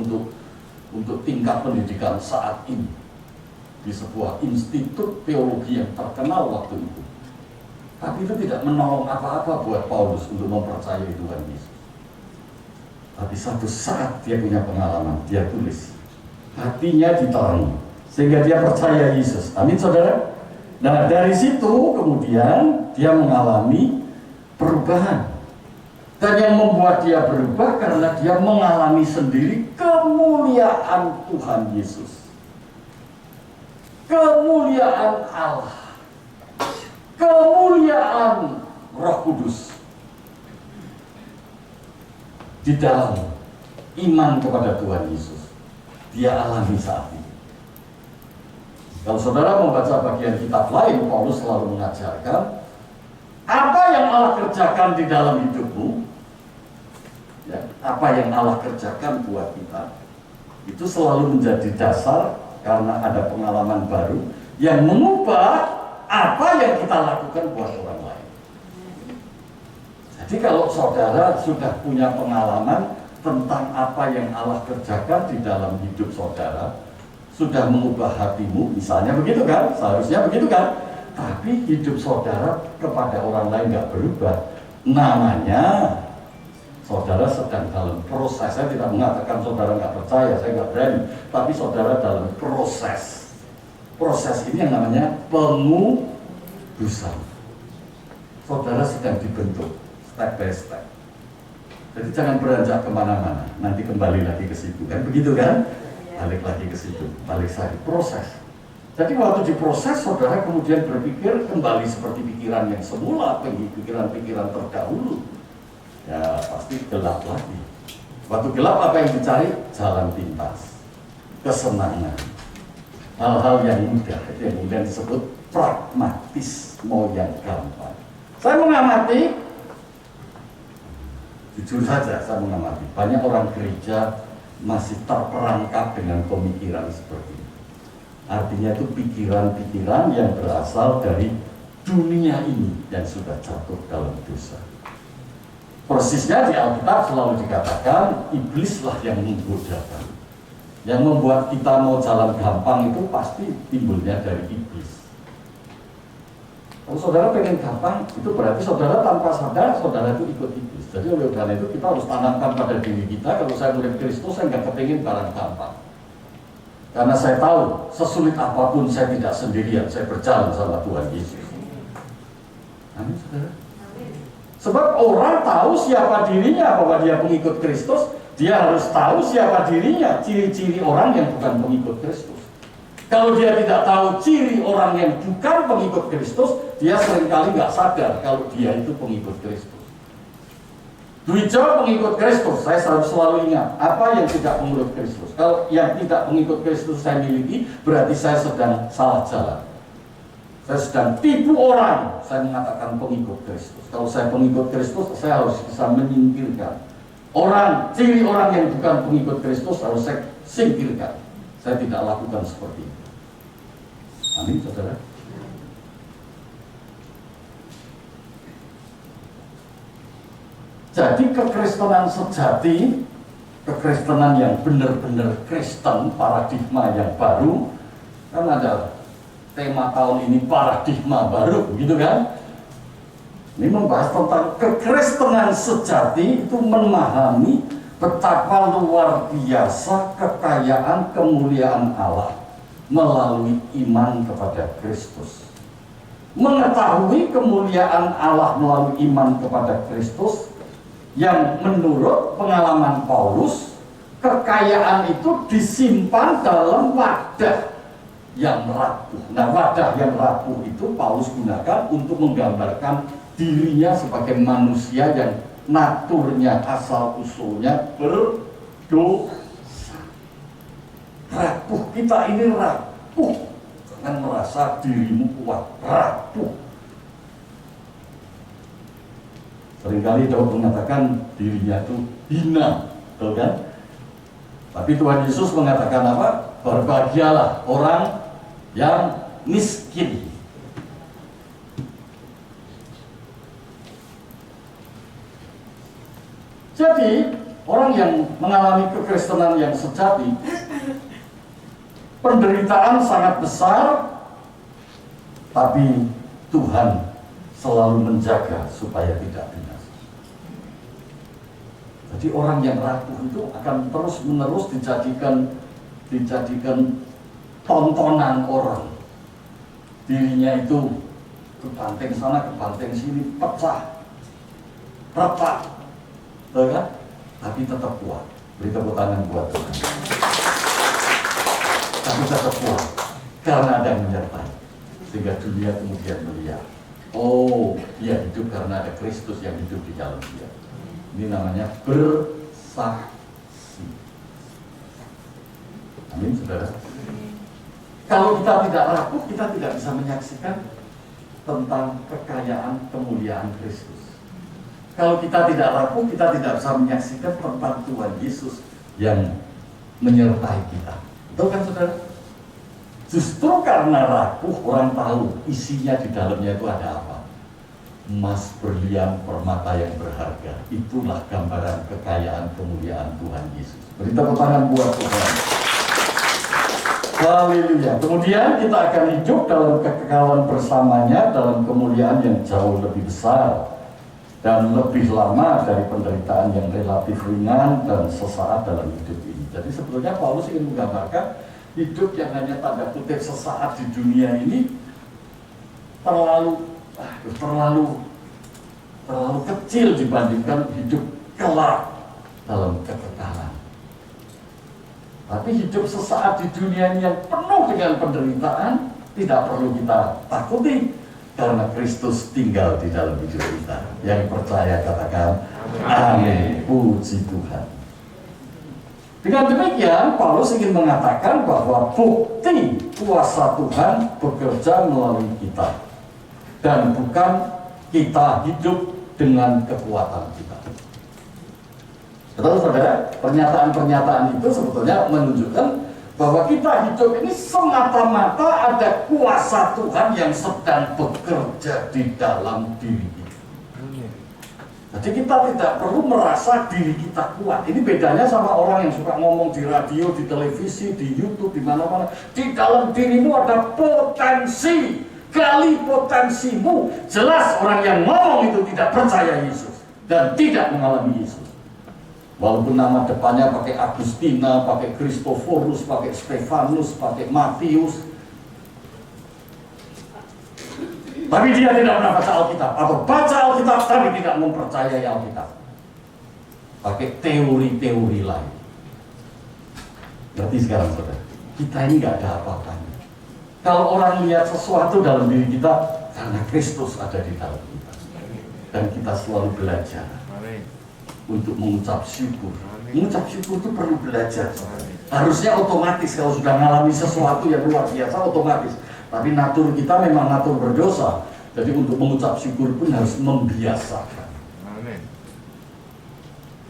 untuk tingkat pendidikan saat ini di sebuah institut teologi yang terkenal waktu itu. Tapi itu tidak menolong apa-apa buat Paulus untuk mempercayai Tuhan Yesus. Tapi satu saat dia punya pengalaman, dia tulis, hatinya diterangi, sehingga dia percaya Yesus. Amin saudara. Nah dari situ kemudian dia mengalami perubahan. Dan yang membuat dia berubah karena dia mengalami sendiri kemuliaan Tuhan Yesus, kemuliaan Allah, kemuliaan Roh Kudus di dalam iman kepada Tuhan Yesus. Dia alami saat ini. Kalau saudara membaca bagian kitab lain, Paulus selalu mengajarkan apa yang Allah kerjakan di dalam hidupmu, ya, apa yang Allah kerjakan buat kita, itu selalu menjadi dasar karena ada pengalaman baru yang mengubah apa yang kita lakukan buat orang lain. Jadi kalau saudara sudah punya pengalaman tentang apa yang Allah kerjakan di dalam hidup saudara, sudah mengubah hatimu, misalnya begitu kan, seharusnya begitu kan, tapi hidup saudara kepada orang lain nggak berubah, namanya saudara sedang dalam proses. Saya tidak mengatakan saudara nggak percaya, saya nggak berani, tapi saudara dalam proses. Proses ini yang namanya pengudusan. Saudara sedang dibentuk step by step. Jadi jangan beranjak kemana-mana, nanti kembali lagi ke situ, kan begitu kan? Balik lagi ke situ, balik lagi, proses. Jadi waktu diproses, saudara kemudian berpikir kembali seperti pikiran yang semula, pikiran-pikiran terdahulu. Ya pasti gelap lagi. Waktu gelap apa yang dicari? Jalan pintas, kesenangan, hal-hal yang mudah, itu yang kemudian disebut pragmatis, mau yang gampang. Saya mengamati, jujur saja saya mengamati, banyak orang gereja masih terperangkap dengan pemikiran seperti ini. Artinya itu pikiran-pikiran yang berasal dari dunia ini yang sudah jatuh dalam dosa. Persisnya di Alkitab selalu dikatakan iblislah yang menggodakan. Yang membuat kita mau jalan gampang itu pasti timbulnya dari iblis. Kalau saudara pengen gampang, itu berarti saudara tanpa sadar saudara itu ikut iblis. Jadi oleh karena itu kita harus tanamkan pada diri kita, kalau saya murid Kristus saya nggak kepingin barang gampang. Karena saya tahu sesulit apapun saya tidak sendirian, saya berjalan sama Tuhan Yesus. Amin saudara. Sebab orang tahu siapa dirinya bahwa dia pengikut Kristus, dia harus tahu siapa dirinya, ciri-ciri orang yang bukan pengikut Kristus. Kalau dia tidak tahu ciri orang yang bukan pengikut Kristus, dia seringkali nggak sadar kalau dia itu pengikut Kristus. Dwijo pengikut Kristus, saya selalu ingat apa yang tidak pengikut Kristus. Kalau yang tidak pengikut Kristus saya miliki, berarti saya sedang salah jalan. Saya sedang tipu orang. Saya mengatakan pengikut Kristus. Kalau saya pengikut Kristus, saya harus bisa menyingkirkan orang, ciri orang yang bukan pengikut Kristus harus saya singkirkan. Saya tidak lakukan seperti itu. Amin, saudara. Jadi kekristenan sejati, kekristenan yang benar-benar Kristen, paradigma yang baru, kan ada tema tahun ini paradigma baru, gitu kan? Ini membahas tentang kekristenan sejati itu memahami betapa luar biasa kekayaan kemuliaan Allah melalui iman kepada Kristus. Mengetahui kemuliaan Allah melalui iman kepada Kristus yang menurut pengalaman Paulus, kekayaan itu disimpan dalam wadah yang rapuh. Nah, wadah yang rapuh itu Paulus gunakan untuk menggambarkan dirinya sebagai manusia yang naturnya, asal usulnya berdosa. Rapuh, kita ini rapuh. Jangan merasa dirimu kuat, rapuh. Seringkali Daud mengatakan dirinya itu hina, betul kan? Tapi Tuhan Yesus mengatakan apa? Berbahagialah orang yang miskin. Jadi, orang yang mengalami kekristenan yang sejati, penderitaan sangat besar, tapi Tuhan selalu menjaga supaya tidak binasa. Jadi orang yang rapuh itu akan terus-menerus dijadikan tontonan orang. Dirinya itu kebanting sana, kebanting sini, pecah, retak, kan? Tapi tetap kuat. Beri tepuk tangan buat Tuhan. Tapi tetap kuat karena ada yang menyertai, sehingga dunia kemudian melihat, oh, dia hidup karena ada Kristus yang hidup di dalam dia. Ini namanya bersaksi. Amin, saudara. Kalau kita tidak rapuh, kita tidak bisa menyaksikan tentang kekayaan kemuliaan Kristus. Kalau kita tidak rapuh, kita tidak bisa menyaksikan tentang Tuhan Yesus yang menyertai kita. Betul kan, saudara? Justru karena rapuh, orang tahu isinya di dalamnya itu ada apa. Emas, berlian, permata yang berharga. Itulah gambaran kekayaan kemuliaan Tuhan Yesus. Beri tepuk tangan buat Tuhan. Haleluya. Kemudian kita akan hidup dalam kekekalan bersamanya dalam kemuliaan yang jauh lebih besar dan lebih lama dari penderitaan yang relatif ringan dan sesaat dalam hidup ini. Jadi sebetulnya Paulus ingin menggambarkan hidup yang hanya tanda kutip sesaat di dunia ini terlalu kecil dibandingkan hidup kelak dalam kekekalan. Tapi hidup sesaat di dunia ini yang penuh dengan penderitaan tidak perlu kita takuti karena Kristus tinggal di dalam hidup kita. Yang percaya katakan amin. Puji Tuhan. Dengan demikian Paulus ingin mengatakan bahwa bukti kuasa Tuhan bekerja melalui kita. Dan bukan kita hidup dengan kekuatan kita. Betul, saudara? Pernyataan-pernyataan itu sebetulnya menunjukkan bahwa kita hidup ini semata-mata ada kuasa Tuhan yang sedang bekerja di dalam diri kita. Jadi kita tidak perlu merasa diri kita kuat. Ini bedanya sama orang yang suka ngomong di radio, di televisi, di YouTube, di mana-mana. Di dalam dirimu ada potensi. Gali potensimu. Jelas orang yang ngomong itu tidak percaya Yesus dan tidak mengalami Yesus. Walaupun nama depannya pakai Agustina, pakai Kristoforus, pakai Stefanus, pakai Matius, tapi dia tidak pernah baca Alkitab atau baca Alkitab tapi tidak mempercayai Alkitab. Pakai teori-teori lain. Berarti sekarang saudara, kita ini nggak ada apa-apanya. Kalau orang lihat sesuatu dalam diri kita, karena Kristus ada di dalam kita. Dan kita selalu belajar. untuk mengucap syukur. Mengucap syukur itu perlu belajar. Harusnya otomatis kalau sudah mengalami sesuatu yang luar biasa otomatis. Tapi natur kita memang natur berdosa. Jadi untuk mengucap syukur pun harus membiasakan.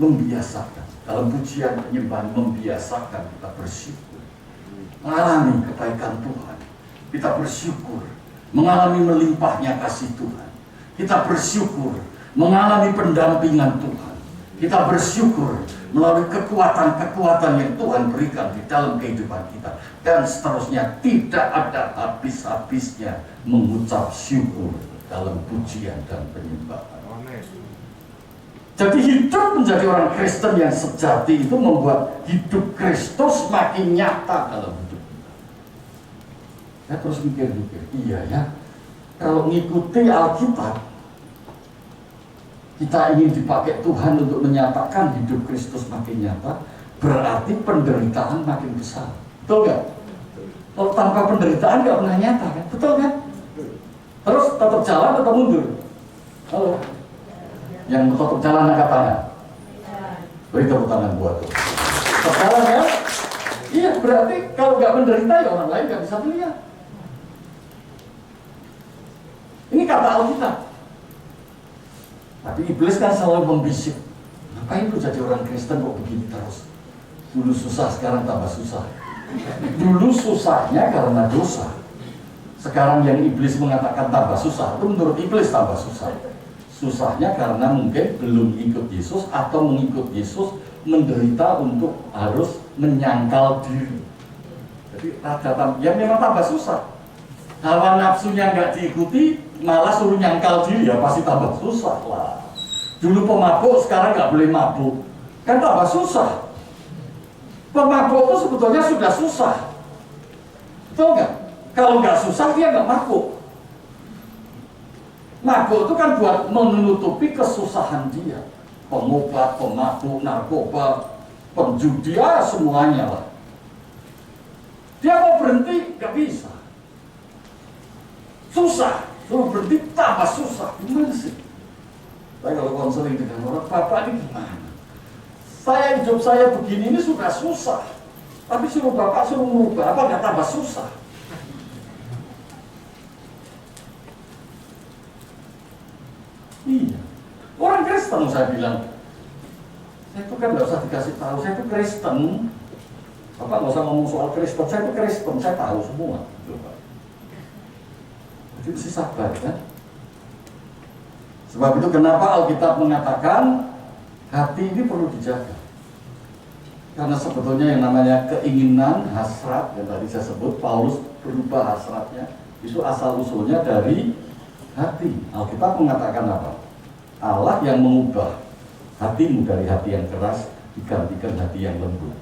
Membiasakan. Dalam pujian penyembahan membiasakan kita bersyukur. Mengalami kebaikan Tuhan. Kita bersyukur. Mengalami melimpahnya kasih Tuhan. Kita bersyukur. Mengalami pendampingan Tuhan. Kita bersyukur melalui kekuatan-kekuatan yang Tuhan berikan di dalam kehidupan kita. Dan seterusnya tidak ada habis-habisnya mengucap syukur dalam pujian dan penyembahan. Jadi hidup menjadi orang Kristen yang sejati itu membuat hidup Kristus makin nyata dalam hidup kita. Saya terus mikir-mikir, iya ya, kalau mengikuti Alkitab, kita ingin dipakai Tuhan untuk menyatakan hidup Kristus makin nyata, berarti penderitaan makin besar. Betul nggak? Kalau tanpa penderitaan nggak pernah nyata kan? Betul kan? Terus tetap jalan atau mundur? Halo? Yang tetap jalan angkat tangan. Beri tepuk tangan buat tuh. Tetap jalan ya? Iya, berarti kalau nggak menderita ya orang lain nggak bisa melihat. Ini kata Alkitab. Tapi iblis kan selalu membisik. Ngapain lu jadi orang Kristen kok begini terus? Dulu susah, sekarang tambah susah. Dulu susahnya karena dosa. Sekarang yang iblis mengatakan tambah susah, itu menurut iblis tambah susah. Susahnya karena mungkin belum ikut Yesus atau mengikut Yesus menderita untuk harus menyangkal diri. Jadi yang memang tambah susah. Hawa nafsunya nggak diikuti, malah suruh nyangkal diri, ya pasti tambah susah lah. Dulu pemabuk, sekarang nggak boleh mabuk, kan tambah susah. Pemabuk itu sebetulnya sudah susah, betul nggak? Kalau nggak susah dia nggak mabuk. Mabuk itu kan buat menutupi kesusahan dia. Pengobat, pemabuk, narkoba, penjudi, semuanya lah. Dia mau berhenti nggak bisa. Susah, suruh berhenti tambah susah. Gimana sih? Saya kalau konseling dengan orang, Bapak ini gimana? Hidup saya begini ini sudah susah. Tapi suruh Bapak suruh merubah, apa nggak tambah susah? Iya. Orang Kristen saya bilang, saya itu kan nggak usah dikasih tahu, saya itu Kristen. Bapak nggak usah ngomong soal Kristen, saya itu Kristen, saya tahu semua. Jadi mesti sabar kan? Sebab itu kenapa Alkitab mengatakan hati ini perlu dijaga. Karena sebetulnya yang namanya keinginan, hasrat, yang tadi saya sebut, Paulus berubah hasratnya, itu asal usulnya dari hati. Alkitab mengatakan apa? Allah yang mengubah hatimu dari hati yang keras digantikan hati yang lembut.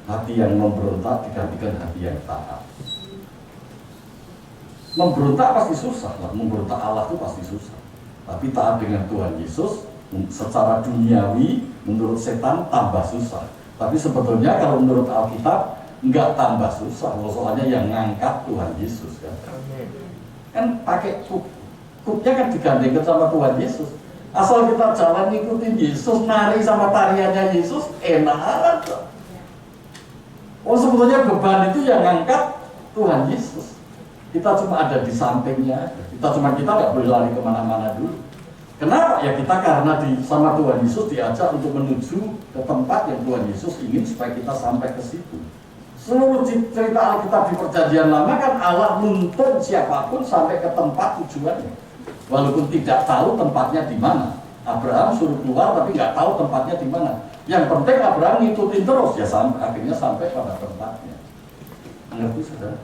Hati yang memberontak digantikan hati yang taat. Memberontak pasti susah lah, memberontak Allah itu pasti susah. Tapi taat dengan Tuhan Yesus secara duniawi menurut setan tambah susah. Tapi sebetulnya kalau menurut Alkitab nggak tambah susah, soalnya yang ngangkat Tuhan Yesus kan. Kan pakai kupnya kan digandengkan sama Tuhan Yesus. Asal kita jalan ngikutin Yesus, nari sama tariannya Yesus, enak aja. Oh sebetulnya beban itu yang ngangkat Tuhan Yesus. Kita cuma ada di sampingnya, kita nggak boleh lari kemana-mana dulu. Kenapa? Ya kita karena sama Tuhan Yesus diajak untuk menuju ke tempat yang Tuhan Yesus ingin supaya kita sampai ke situ. Seluruh cerita Alkitab di Perjanjian Lama kan Allah nuntun siapapun sampai ke tempat tujuannya, walaupun tidak tahu tempatnya di mana. Abraham suruh keluar tapi nggak tahu tempatnya di mana. Yang penting Abraham ngikutin terus ya akhirnya sampai pada tempatnya. Mengerti saudara?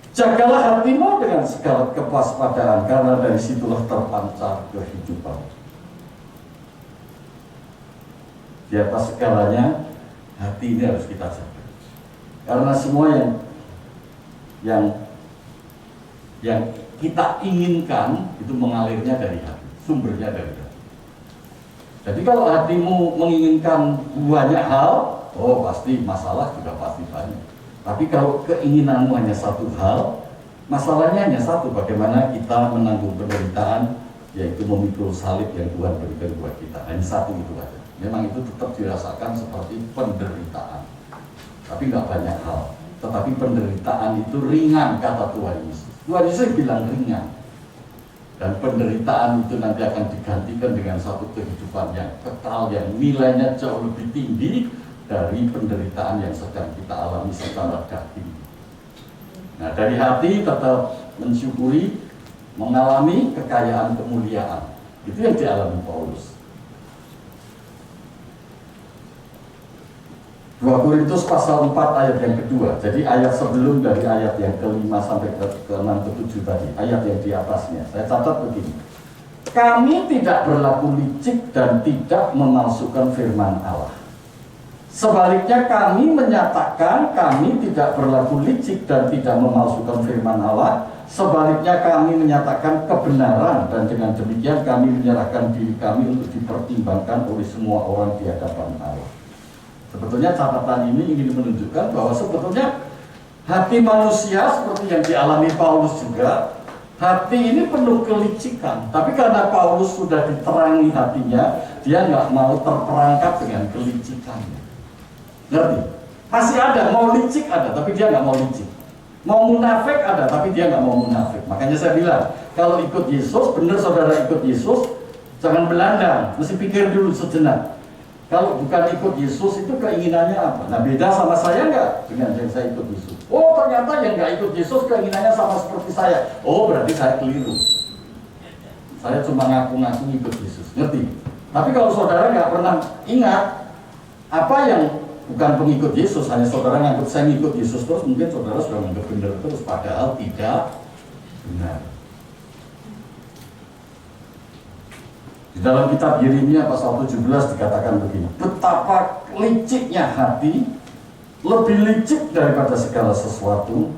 Jagalah hatimu dengan segala kewaspadaan, karena dari situlah terpancar kehidupan. Di atas segalanya, hati ini harus kita jaga. Karena semua yang kita inginkan itu mengalirnya dari hati, sumbernya dari hati. Jadi kalau hatimu menginginkan banyak hal, oh pasti masalah juga pasti banyak. Tapi kalau keinginanmu hanya satu hal, masalahnya hanya satu, bagaimana kita menanggung penderitaan yaitu memikul salib yang Tuhan berikan buat kita. Hanya satu itu aja. Memang itu tetap dirasakan seperti penderitaan, tapi nggak banyak hal. Tetapi penderitaan itu ringan, kata Tuhan Yesus. Tuhan Yesus bilang ringan. Dan penderitaan itu nanti akan digantikan dengan satu kehidupan yang kekal, yang nilainya jauh lebih tinggi dari penderitaan yang sedang kita alami secara daging. Nah, dari hati tetap mensyukuri, mengalami kekayaan kemuliaan. Itu yang dialami Paulus. 2 Korintus pasal 4 ayat yang kedua. Jadi ayat sebelum dari ayat yang ke-5 sampai ke-6 ke-7 tadi, ayat yang di atasnya. Saya catat begini. Kami tidak berlaku licik dan tidak memalsukan firman Allah. Sebaliknya kami menyatakan kami tidak berlaku licik dan tidak memalsukan firman Allah. Sebaliknya kami menyatakan kebenaran, dan dengan demikian kami menyerahkan diri kami untuk dipertimbangkan oleh semua orang di hadapan Allah. Sebetulnya catatan ini ingin menunjukkan bahwa sebetulnya hati manusia seperti yang dialami Paulus juga, hati ini penuh kelicikan. Tapi karena Paulus sudah diterangi hatinya, dia nggak mau terperangkap dengan kelicikannya. Ngerti? Masih ada, mau licik ada, tapi dia nggak mau licik. Mau munafik ada, tapi dia nggak mau munafik. Makanya saya bilang, kalau ikut Yesus, benar saudara ikut Yesus, jangan belandang, mesti pikir dulu sejenak. Kalau bukan ikut Yesus itu keinginannya apa? Nah, beda sama saya nggak dengan yang saya ikut Yesus. Oh, ternyata yang nggak ikut Yesus keinginannya sama seperti saya. Oh, berarti saya keliru. Saya cuma ngaku-ngaku ikut Yesus, ngerti? Tapi kalau saudara nggak pernah ingat apa yang bukan pengikut Yesus, hanya saudara ngikut, saya ngikut Yesus terus, mungkin saudara sudah menganggap benar terus, padahal tidak benar. Di dalam kitab Yeremia pasal 17 dikatakan begini, betapa liciknya hati, lebih licik daripada segala sesuatu,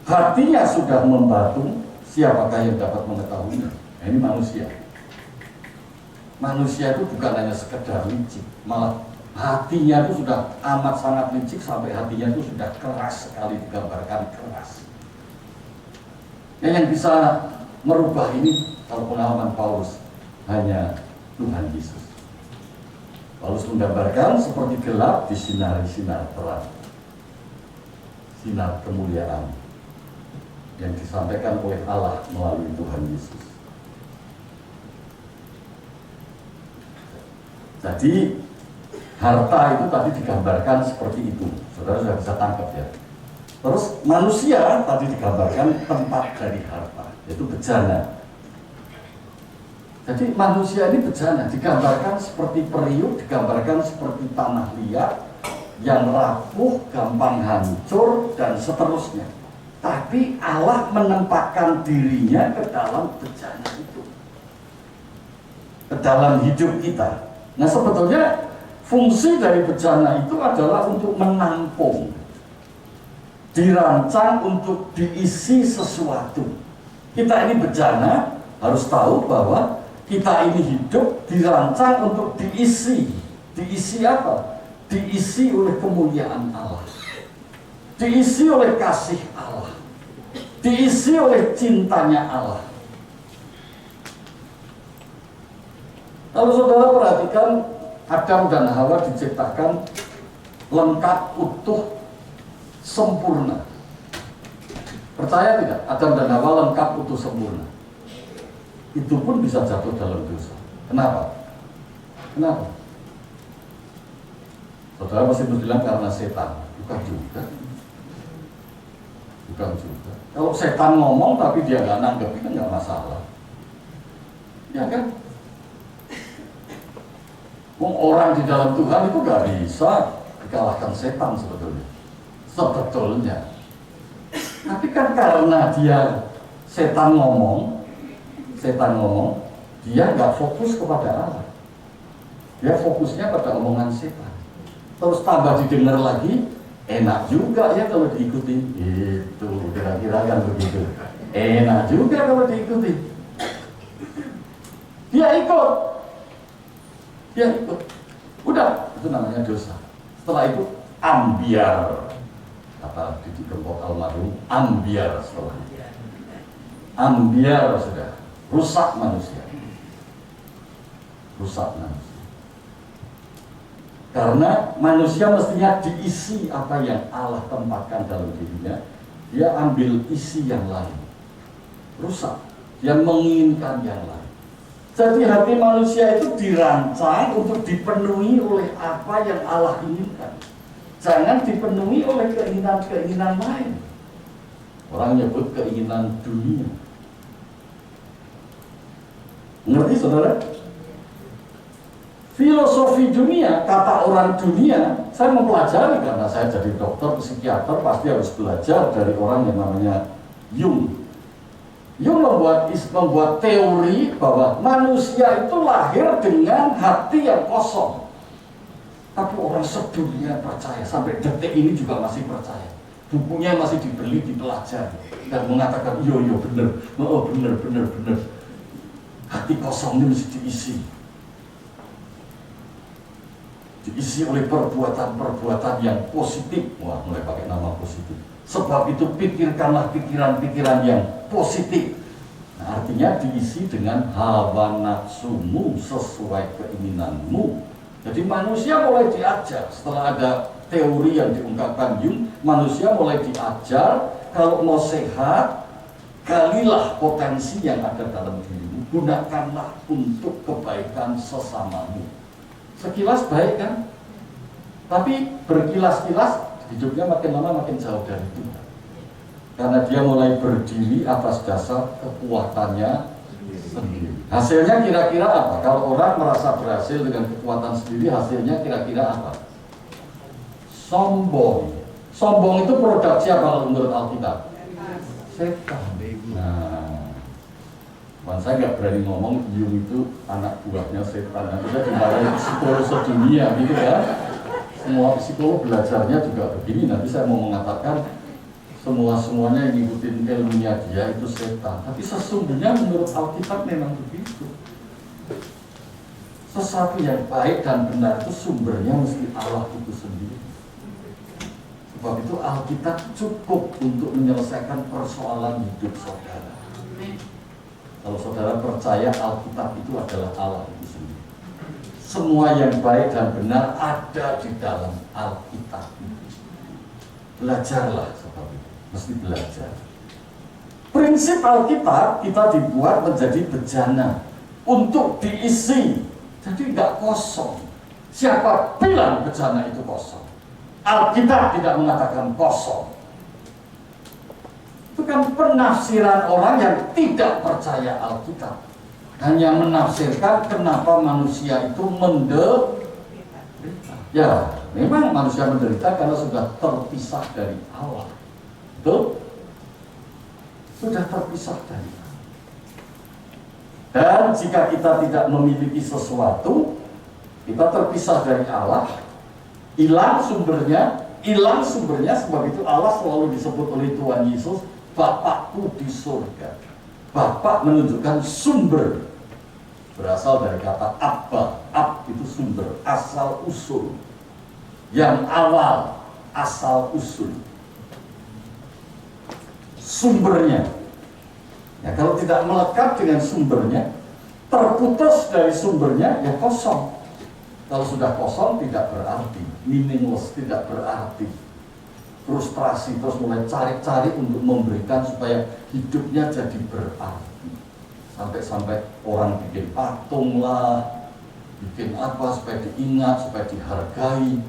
hatinya sudah membatu, siapakah yang dapat mengetahuinya? Nah, ini manusia. Manusia itu bukan hanya sekedar licik, malah hatinya itu sudah amat sangat licik, sampai hatinya itu sudah keras sekali, digambarkan keras. Yang bisa merubah ini, kalau pengalaman Paulus, hanya Tuhan Yesus. Paulus menggambarkan seperti gelap disinari sinar terang, sinar kemuliaan yang disampaikan oleh Allah melalui Tuhan Yesus. Jadi harta itu tadi digambarkan seperti itu, saudara sudah bisa tangkap ya. Terus manusia tadi digambarkan tempat dari harta, yaitu bejana. Jadi manusia ini bejana, digambarkan seperti periuk, digambarkan seperti tanah liat yang rapuh, gampang hancur, dan seterusnya. Tapi Allah menempatkan dirinya ke dalam bejana itu, ke dalam hidup kita. Nah, sebetulnya fungsi dari bejana itu adalah untuk menampung, dirancang untuk diisi sesuatu. Kita ini bejana harus tahu bahwa kita ini hidup dirancang untuk diisi. Diisi apa? Diisi oleh kemuliaan Allah, diisi oleh kasih Allah, diisi oleh cintanya Allah. Kalau saudara perhatikan, Adam dan Hawa diciptakan lengkap, utuh, sempurna. Percaya tidak? Adam dan Hawa lengkap, utuh, sempurna. Itu pun bisa jatuh dalam dosa. Kenapa? Kenapa? Saudara pasti bilang karena setan. Bukan juga. Bukan juga. Kalau setan ngomong tapi dia nggak nanggep, itu nggak masalah. Ya kan? Orang di dalam Tuhan itu nggak bisa dikalahkan setan sebetulnya. Sebetulnya. Tapi kan karena dia setan ngomong, dia nggak fokus kepada Allah. Dia fokusnya pada omongan setan. Terus tambah didengar lagi, enak juga ya kalau diikuti. Itu kira-kira kan begitu. Enak juga kalau diikuti. Dia ikut. Udah, itu namanya dosa. Setelah itu ambiar. Kata Didi Kempot almarhum, ambiar setelahnya. Ambiar sudah. Rusak manusia. rusak manusia. Karena manusia mestinya diisi apa yang Allah tempatkan dalam dirinya, dia ambil isi yang lain, rusak, dia menginginkan yang lain. Jadi hati manusia itu dirancang untuk dipenuhi oleh apa yang Allah inginkan, jangan dipenuhi oleh keinginan-keinginan lain. Orang nyebut keinginan dunia. Ngerti saudara? Filosofi dunia, kata orang dunia, saya mempelajari karena saya jadi dokter, psikiater, pasti harus belajar dari orang yang namanya Jung. Jung membuat teori bahwa manusia itu lahir dengan hati yang kosong. Tapi orang sedunia percaya, sampai detik ini juga masih percaya. Bukunya masih dibeli, dipelajari, dan mengatakan, iya benar, oh benar. Hati kosong ini mesti diisi oleh perbuatan-perbuatan yang positif. Wah, mulai pakai nama positif. Sebab itu pikirkanlah pikiran-pikiran yang positif. Nah, artinya diisi dengan hawa nafsumu sesuai keinginanmu. Jadi manusia mulai diajar, setelah ada teori yang diungkapkan Jung, manusia mulai diajar kalau mau sehat, galilah potensi yang ada dalam dirimu, gunakanlah untuk kebaikan sesamamu. Sekilas baik kan? Tapi berkilas-kilas hidupnya makin lama makin jauh dari Tuhan. Karena dia mulai berdiri atas dasar kekuatannya sendiri. Hasilnya kira-kira apa? Kalau orang merasa berhasil dengan kekuatan sendiri, hasilnya kira-kira apa? Sombong. Sombong itu produk siapa kalau menurut Alkitab? Setan. Nah, saya nggak berani ngomong Jung itu anak buahnya setan. Nanti saya dimarahin psikolog sedunia gitu ya. Semua psikolog belajarnya juga begini. Nanti saya mau mengatakan semuanya yang ngikutin ilmunya dia itu setan. Tapi sesungguhnya menurut Alkitab memang begitu. Sesuatu yang baik dan benar itu sumbernya mesti Allah itu sendiri. Sebab itu Alkitab cukup untuk menyelesaikan persoalan hidup saudara. Kalau saudara percaya Alkitab itu adalah Allah itu sendiri. Semua yang baik dan benar ada di dalam Alkitab itu. Belajarlah sebab itu, mesti belajar. Prinsip Alkitab kita dibuat menjadi bejana untuk diisi. Jadi nggak kosong. Siapa bilang bejana itu kosong? Alkitab tidak mengatakan kosong. Itu kan penafsiran orang yang tidak percaya Alkitab. Hanya menafsirkan kenapa manusia itu menderita. Ya, memang manusia menderita karena sudah terpisah dari Allah. Betul? Sudah terpisah dari Allah. Dan jika kita tidak memiliki sesuatu, kita terpisah dari Allah, hilang sumbernya, sebab itu Allah selalu disebut oleh Tuhan Yesus Bapakku di surga. Bapak menunjukkan sumber, berasal dari kata Abba. Ab itu sumber, asal usul. Yang awal, asal usul. Sumbernya. Ya, kalau tidak melekat dengan sumbernya, terputus dari sumbernya, ya kosong. Kalau sudah kosong tidak berarti, meaningless, tidak berarti. Frustrasi, terus mulai cari-cari untuk memberikan supaya hidupnya jadi berarti. Sampai-sampai orang bikin patung lah, bikin apa supaya diingat, supaya dihargai,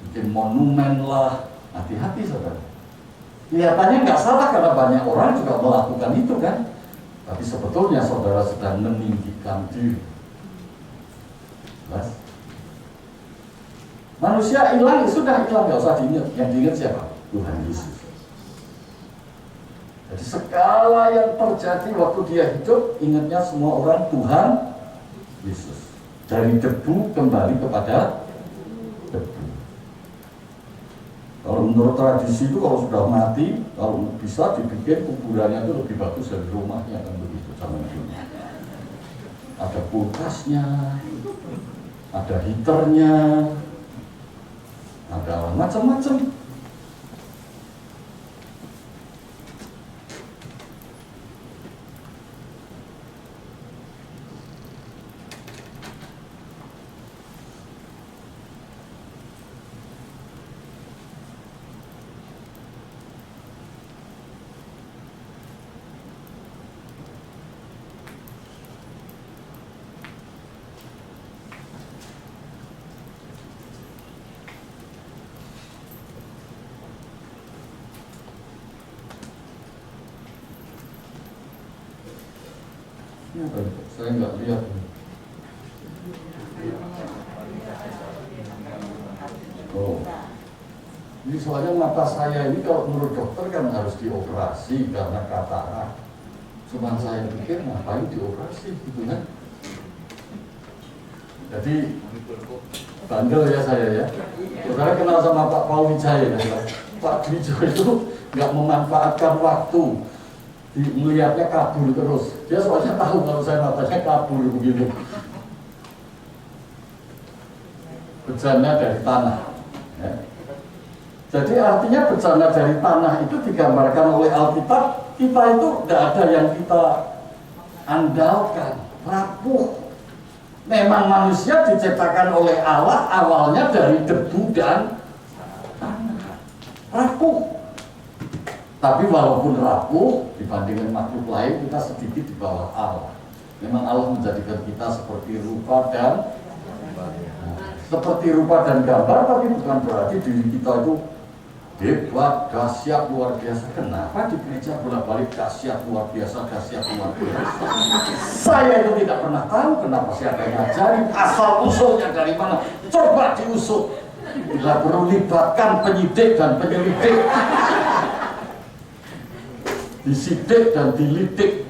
bikin monumen lah. Hati-hati saudara. Kelihatannya nggak salah karena banyak orang juga melakukan itu kan. Tapi sebetulnya saudara sedang meninggikan diri. Jelas? Manusia hilang, sudah hilang, nggak usah diingat. Yang diingat siapa? Tuhan Yesus. Jadi segala yang terjadi waktu dia hidup, ingatnya semua orang Tuhan Yesus. Dari debu kembali kepada debu. Kalau menurut tradisi itu kalau sudah mati, kalau bisa dibikin kuburannya itu lebih bagus dari rumahnya kan begitu zaman dulu. Ada kulkasnya, ada heaternya, ada macam-macam. Saya nggak lihat. Oh, ini soalnya mata saya ini kalau menurut dokter kan harus dioperasi karena katarak. Cuman saya pikir ngapain dioperasi gitu kan? Jadi bandel ya saya ya. Saudara kenal sama Pak Paul Wijaya ya. Pak Wijaya itu nggak memanfaatkan waktu, melihatnya kabur terus. Dia soalnya tahu kalau saya matanya kabur begitu. Bejana dari tanah. Ya. Jadi artinya bejana dari tanah itu digambarkan oleh Alkitab. Kita itu tidak ada yang kita andalkan, rapuh. Memang manusia diciptakan oleh Allah awalnya dari debu dan tanah, rapuh. Tapi walaupun rapuh dibandingkan makhluk lain, kita sedikit di bawah Allah. Memang Allah menjadikan kita seperti rupa dan gambar, tapi bukan berarti diri kita itu hebat, dahsyat, luar biasa. Kenapa di gereja bolak-balik dahsyat, luar biasa, dahsyat, luar biasa? Saya itu tidak pernah tahu kenapa siapa yang ngajarin, asal usulnya dari mana. Coba diusut. Bila perlu libatkan penyidik dan penyelidik, disidik dan dilidik.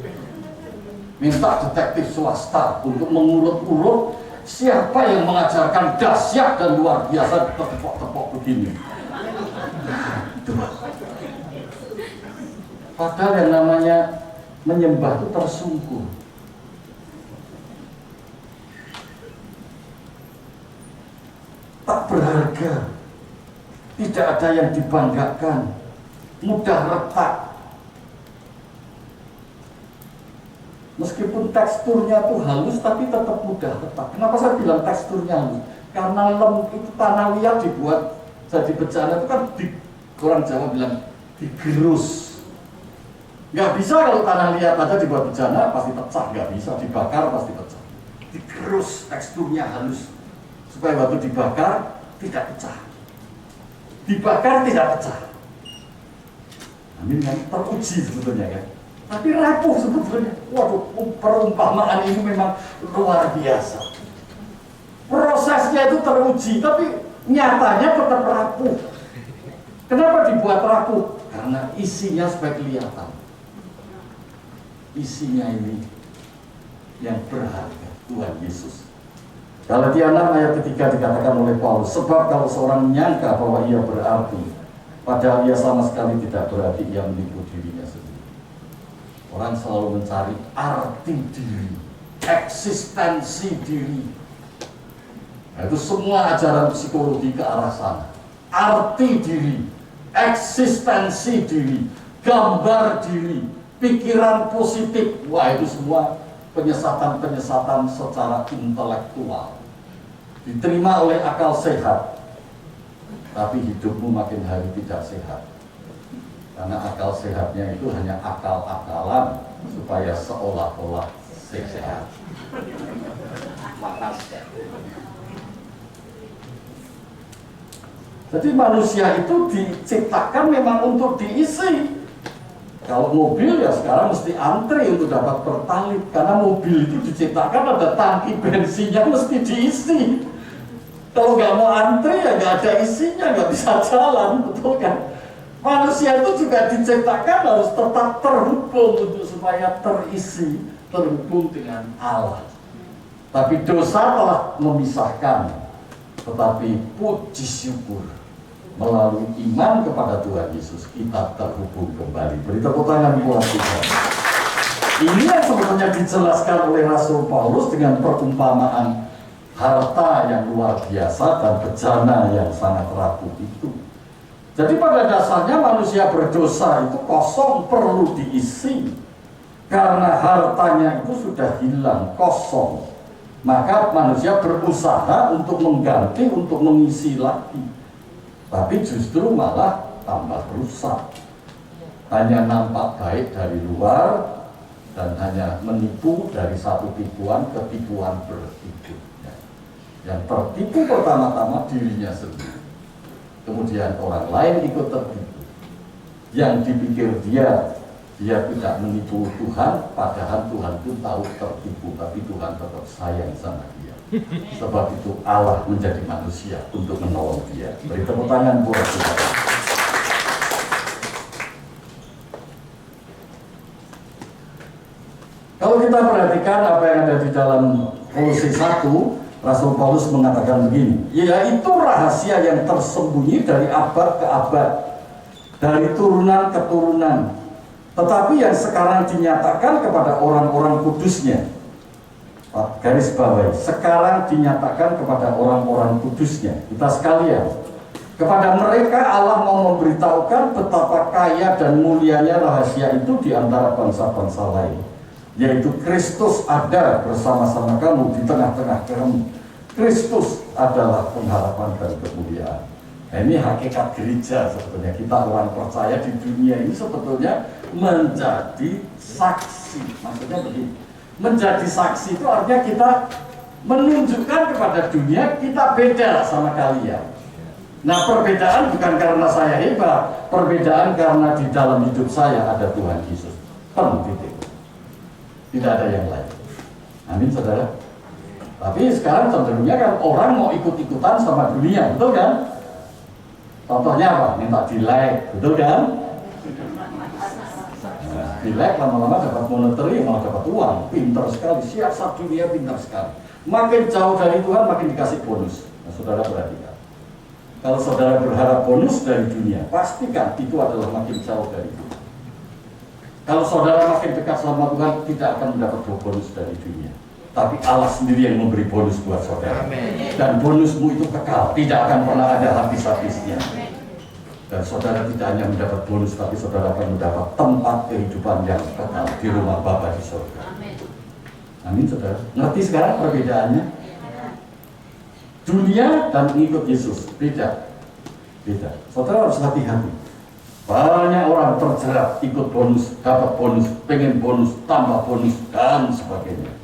Minta detektif swasta untuk mengulur-ulur siapa yang mengajarkan dahsyat dan luar biasa tepok-tepok begini. Padahal yang namanya menyembah itu tersungkur. Tak berharga. Tidak ada yang dibanggakan. Mudah retak. Meskipun teksturnya itu halus, tapi tetap mudah retak. Kenapa saya bilang teksturnya halus? Karena itu tanah liat dibuat jadi bejana itu kan orang Jawa bilang digerus. Nggak bisa kalau tanah liat aja dibuat bejana pasti pecah, nggak bisa. Dibakar pasti pecah. Digerus, teksturnya halus supaya waktu dibakar tidak pecah. Dibakar tidak pecah. Amin kan teruji sebetulnya kan. Tapi rapuh sebetulnya. Waduh, perumpamaan ini memang luar biasa. Prosesnya itu teruji, tapi nyatanya tetap rapuh. Kenapa dibuat rapuh? Karena isinya supaya kelihatan. Isinya ini yang berharga, Tuhan Yesus. Galatia 6 ayat ketiga dikatakan oleh Paulus, sebab kalau seorang menyangka bahwa ia berarti, padahal ia sama sekali tidak berarti, ia menipu dirinya sendiri. Orang selalu mencari arti diri, eksistensi diri. Nah, itu semua ajaran psikologi ke arah sana. Arti diri, eksistensi diri, gambar diri, pikiran positif. Wah, itu semua penyesatan-penyesatan secara intelektual. Diterima oleh akal sehat, tapi hidupmu makin hari tidak sehat. Karena akal sehatnya itu hanya akal-akalan supaya seolah-olah sehat. Jadi manusia itu diciptakan memang untuk diisi. Kalau mobil ya sekarang mesti antri untuk dapat pertalit. Karena mobil itu diciptakan ada tangki bensinnya mesti diisi. Kalau nggak mau antri ya nggak ada isinya, nggak bisa jalan, betul kan? Manusia itu juga diciptakan harus tetap terhubung untuk supaya terisi, terhubung dengan Allah. Tapi dosa telah memisahkan. Tetapi puji syukur, melalui iman kepada Tuhan Yesus kita terhubung kembali. Beri tepuk tangan buat Tuhan. Ini yang sebetulnya dijelaskan oleh Rasul Paulus dengan perumpamaan harta yang luar biasa dan bejana yang sangat rapuh itu. Jadi pada dasarnya manusia berdosa itu kosong, perlu diisi. Karena hartanya itu sudah hilang, kosong. Maka manusia berusaha untuk mengganti, untuk mengisi lagi. Tapi justru malah tambah rusak. Hanya nampak baik dari luar dan hanya menipu dari satu tipuan ke tipuan berikutnya. Yang tertipu pertama-tama dirinya sendiri. Kemudian orang lain ikut tertipu. Yang dipikir dia Dia tidak menipu Tuhan, padahal Tuhan pun tahu tertipu, tapi Tuhan tetap sayang sama dia. Sebab itu Allah menjadi manusia untuk menolong dia. Beri tepuk tangan buat Tuhan. Kalau kita perhatikan apa yang ada di dalam Kolose 1, Rasul Paulus mengatakan begini, yaitu rahasia yang tersembunyi dari abad ke abad, dari turunan ke turunan, tetapi yang sekarang dinyatakan kepada orang-orang kudusnya. Garis bawahi, sekarang dinyatakan kepada orang-orang kudusnya, kita sekalian. Kepada mereka Allah mau memberitahukan betapa kaya dan mulianya rahasia itu di antara bangsa-bangsa lain, yaitu Kristus ada bersama-sama kamu di tengah-tengah kamu. Kristus adalah pengharapan dan kemuliaan. Nah, ini hakikat gereja sebetulnya. Kita orang percaya di dunia ini sebetulnya menjadi saksi. Maksudnya begini, menjadi saksi itu artinya kita menunjukkan kepada dunia kita beda sama kalian. Nah, perbedaan bukan karena saya hebat, perbedaan karena di dalam hidup saya ada Tuhan Yesus. Titik. Tidak ada yang lain. Amin, saudara. Tapi sekarang cenderungnya kan orang mau ikut-ikutan sama dunia, betul kan? Contohnya apa? Minta di-like, betul kan? Nah, di-like lama-lama dapat monetary, malah dapat uang. Pintar sekali, siasat dunia pintar sekali. Makin jauh dari Tuhan, makin dikasih bonus. Nah, saudara perhatikan. Kalau saudara berharap bonus dari dunia, pastikan itu adalah makin jauh dari Tuhan. Kalau saudara makin dekat sama Tuhan, tidak akan mendapat bonus dari dunia. Tapi Allah sendiri yang memberi bonus buat saudara. Amen. Dan bonusmu itu kekal, tidak akan pernah ada habis-habisnya. Dan saudara tidak hanya mendapat bonus, tapi saudara akan mendapat tempat kehidupan yang kekal di rumah Bapa di surga. Amin, saudara. Ngerti sekarang perbedaannya? Dunia dan ikut Yesus beda. Saudara harus hati-hati. Banyak orang terjerat ikut bonus, dapat bonus, pengen bonus, tambah bonus, dan sebagainya.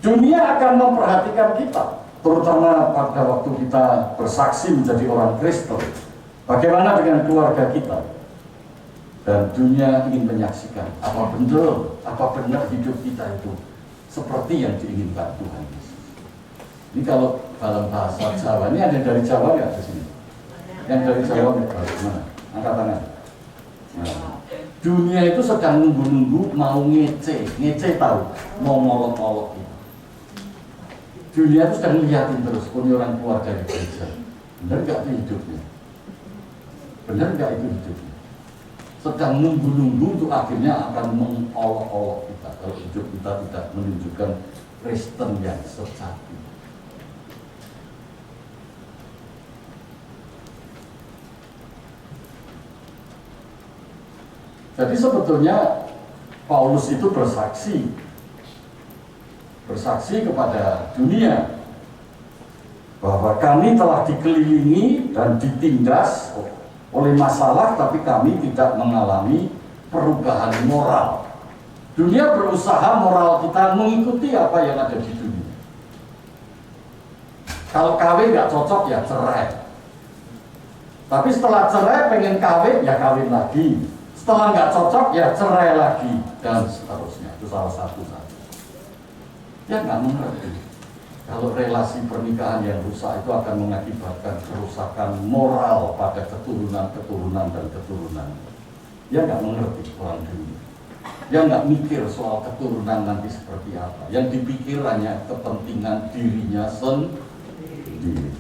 Dunia akan memperhatikan kita, terutama pada waktu kita bersaksi menjadi orang Kristen. Bagaimana dengan keluarga kita? Dan dunia ingin menyaksikan apa benar hidup kita itu seperti yang diinginkan Tuhan Yesus. Ini kalau dalam bahasa Jawa, ini ada yang dari Jawa nggak di sini? Yang dari Jawa nggak? Mana? Angkat tangan. Nah, dunia itu sedang nunggu-nunggu mau ngece tahu, mau molok-molok itu. Dunia itu sedang lihatin terus, ini orang keluar dari gereja. Benar nggak itu hidupnya? Benar nggak itu hidupnya? Sedang nunggu-nunggu untuk akhirnya akan mengolok-olok kita kalau hidup kita tidak menunjukkan Kristen yang sejati. Jadi sebetulnya Paulus itu bersaksi kepada dunia bahwa kami telah dikelilingi dan ditindas oleh masalah, tapi kami tidak mengalami perubahan moral. Dunia berusaha moral kita mengikuti apa yang ada di dunia. Kalau kawin nggak cocok ya cerai. Tapi setelah cerai pengen kawin ya kawin lagi. Setelah nggak cocok ya cerai lagi dan seterusnya. Itu salah satu saja. Ya nggak mengerti. Kalau relasi pernikahan yang rusak itu akan mengakibatkan kerusakan moral pada keturunan dan keturunan. Ya nggak mengerti orang dunia. Ya nggak mikir soal keturunan nanti seperti apa. Yang dipikir hanya kepentingan dirinya sendiri.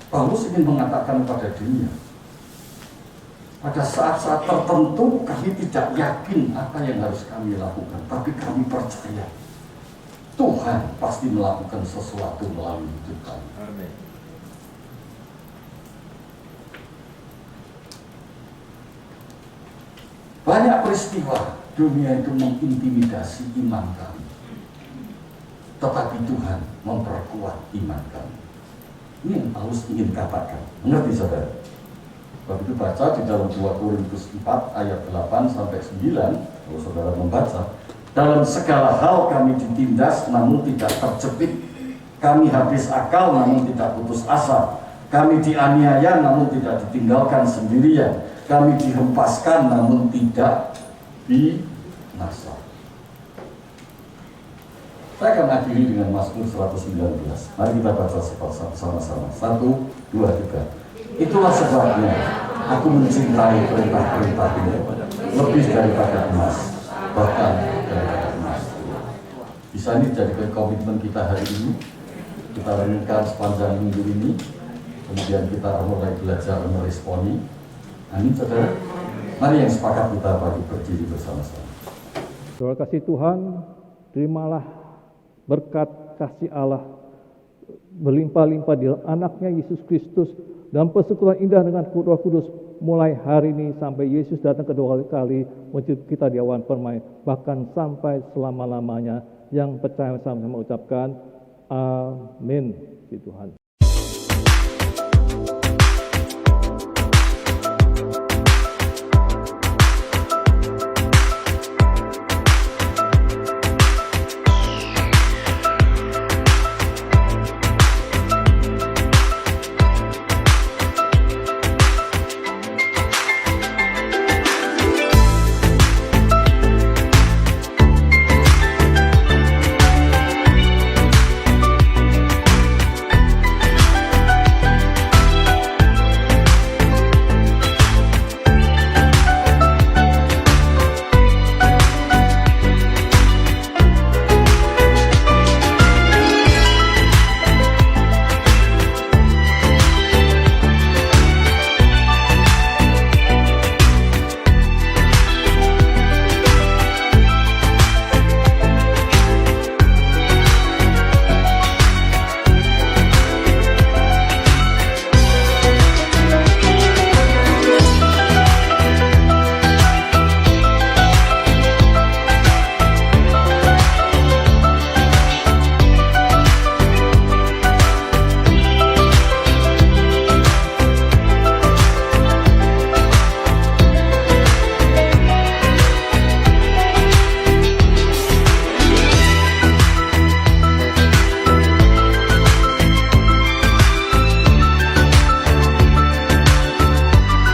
Paulus ingin mengatakan pada dunia, pada saat-saat tertentu kami tidak yakin apa yang harus kami lakukan, tapi kami percaya Tuhan pasti melakukan sesuatu melalui hidup kami. Amin. Banyak peristiwa dunia itu mengintimidasi iman kami, tetapi Tuhan memperkuat iman kami. Ini yang Paulus ingin katakan. Mengerti saudara? Sebab itu baca di dalam 2 Korintus 4 ayat 8 sampai 9, kalau saudara membaca, Dalam segala hal kami ditindas namun tidak terjepit. Kami habis akal namun tidak putus asa. Kami dianiaya namun tidak ditinggalkan sendirian. Kami dihempaskan namun tidak binasa. Saya akan akhiri dengan Mazmur 119. Mari kita baca sama-sama. 1, 2, 3. Itulah sebabnya aku mencintai perintah-perintah-Mu lebih daripada emas, bahkan daripada emas. Bisa ini jadikan komitmen kita hari ini. Kita renungkan sepanjang minggu ini. Kemudian kita mulai belajar meresponi. Amin, saudara. Mari yang sepakat kita berdiri bersama-sama. Terima kasih Tuhan, terimalah berkat kasih Allah berlimpah-limpah di anaknya Yesus Kristus dan persekutuan indah dengan Roh Kudus mulai hari ini sampai Yesus datang kedua kali menjemput kita di awan permai, bahkan sampai selama-lamanya. Yang percaya sama-sama ucapkan amin. Tuhan.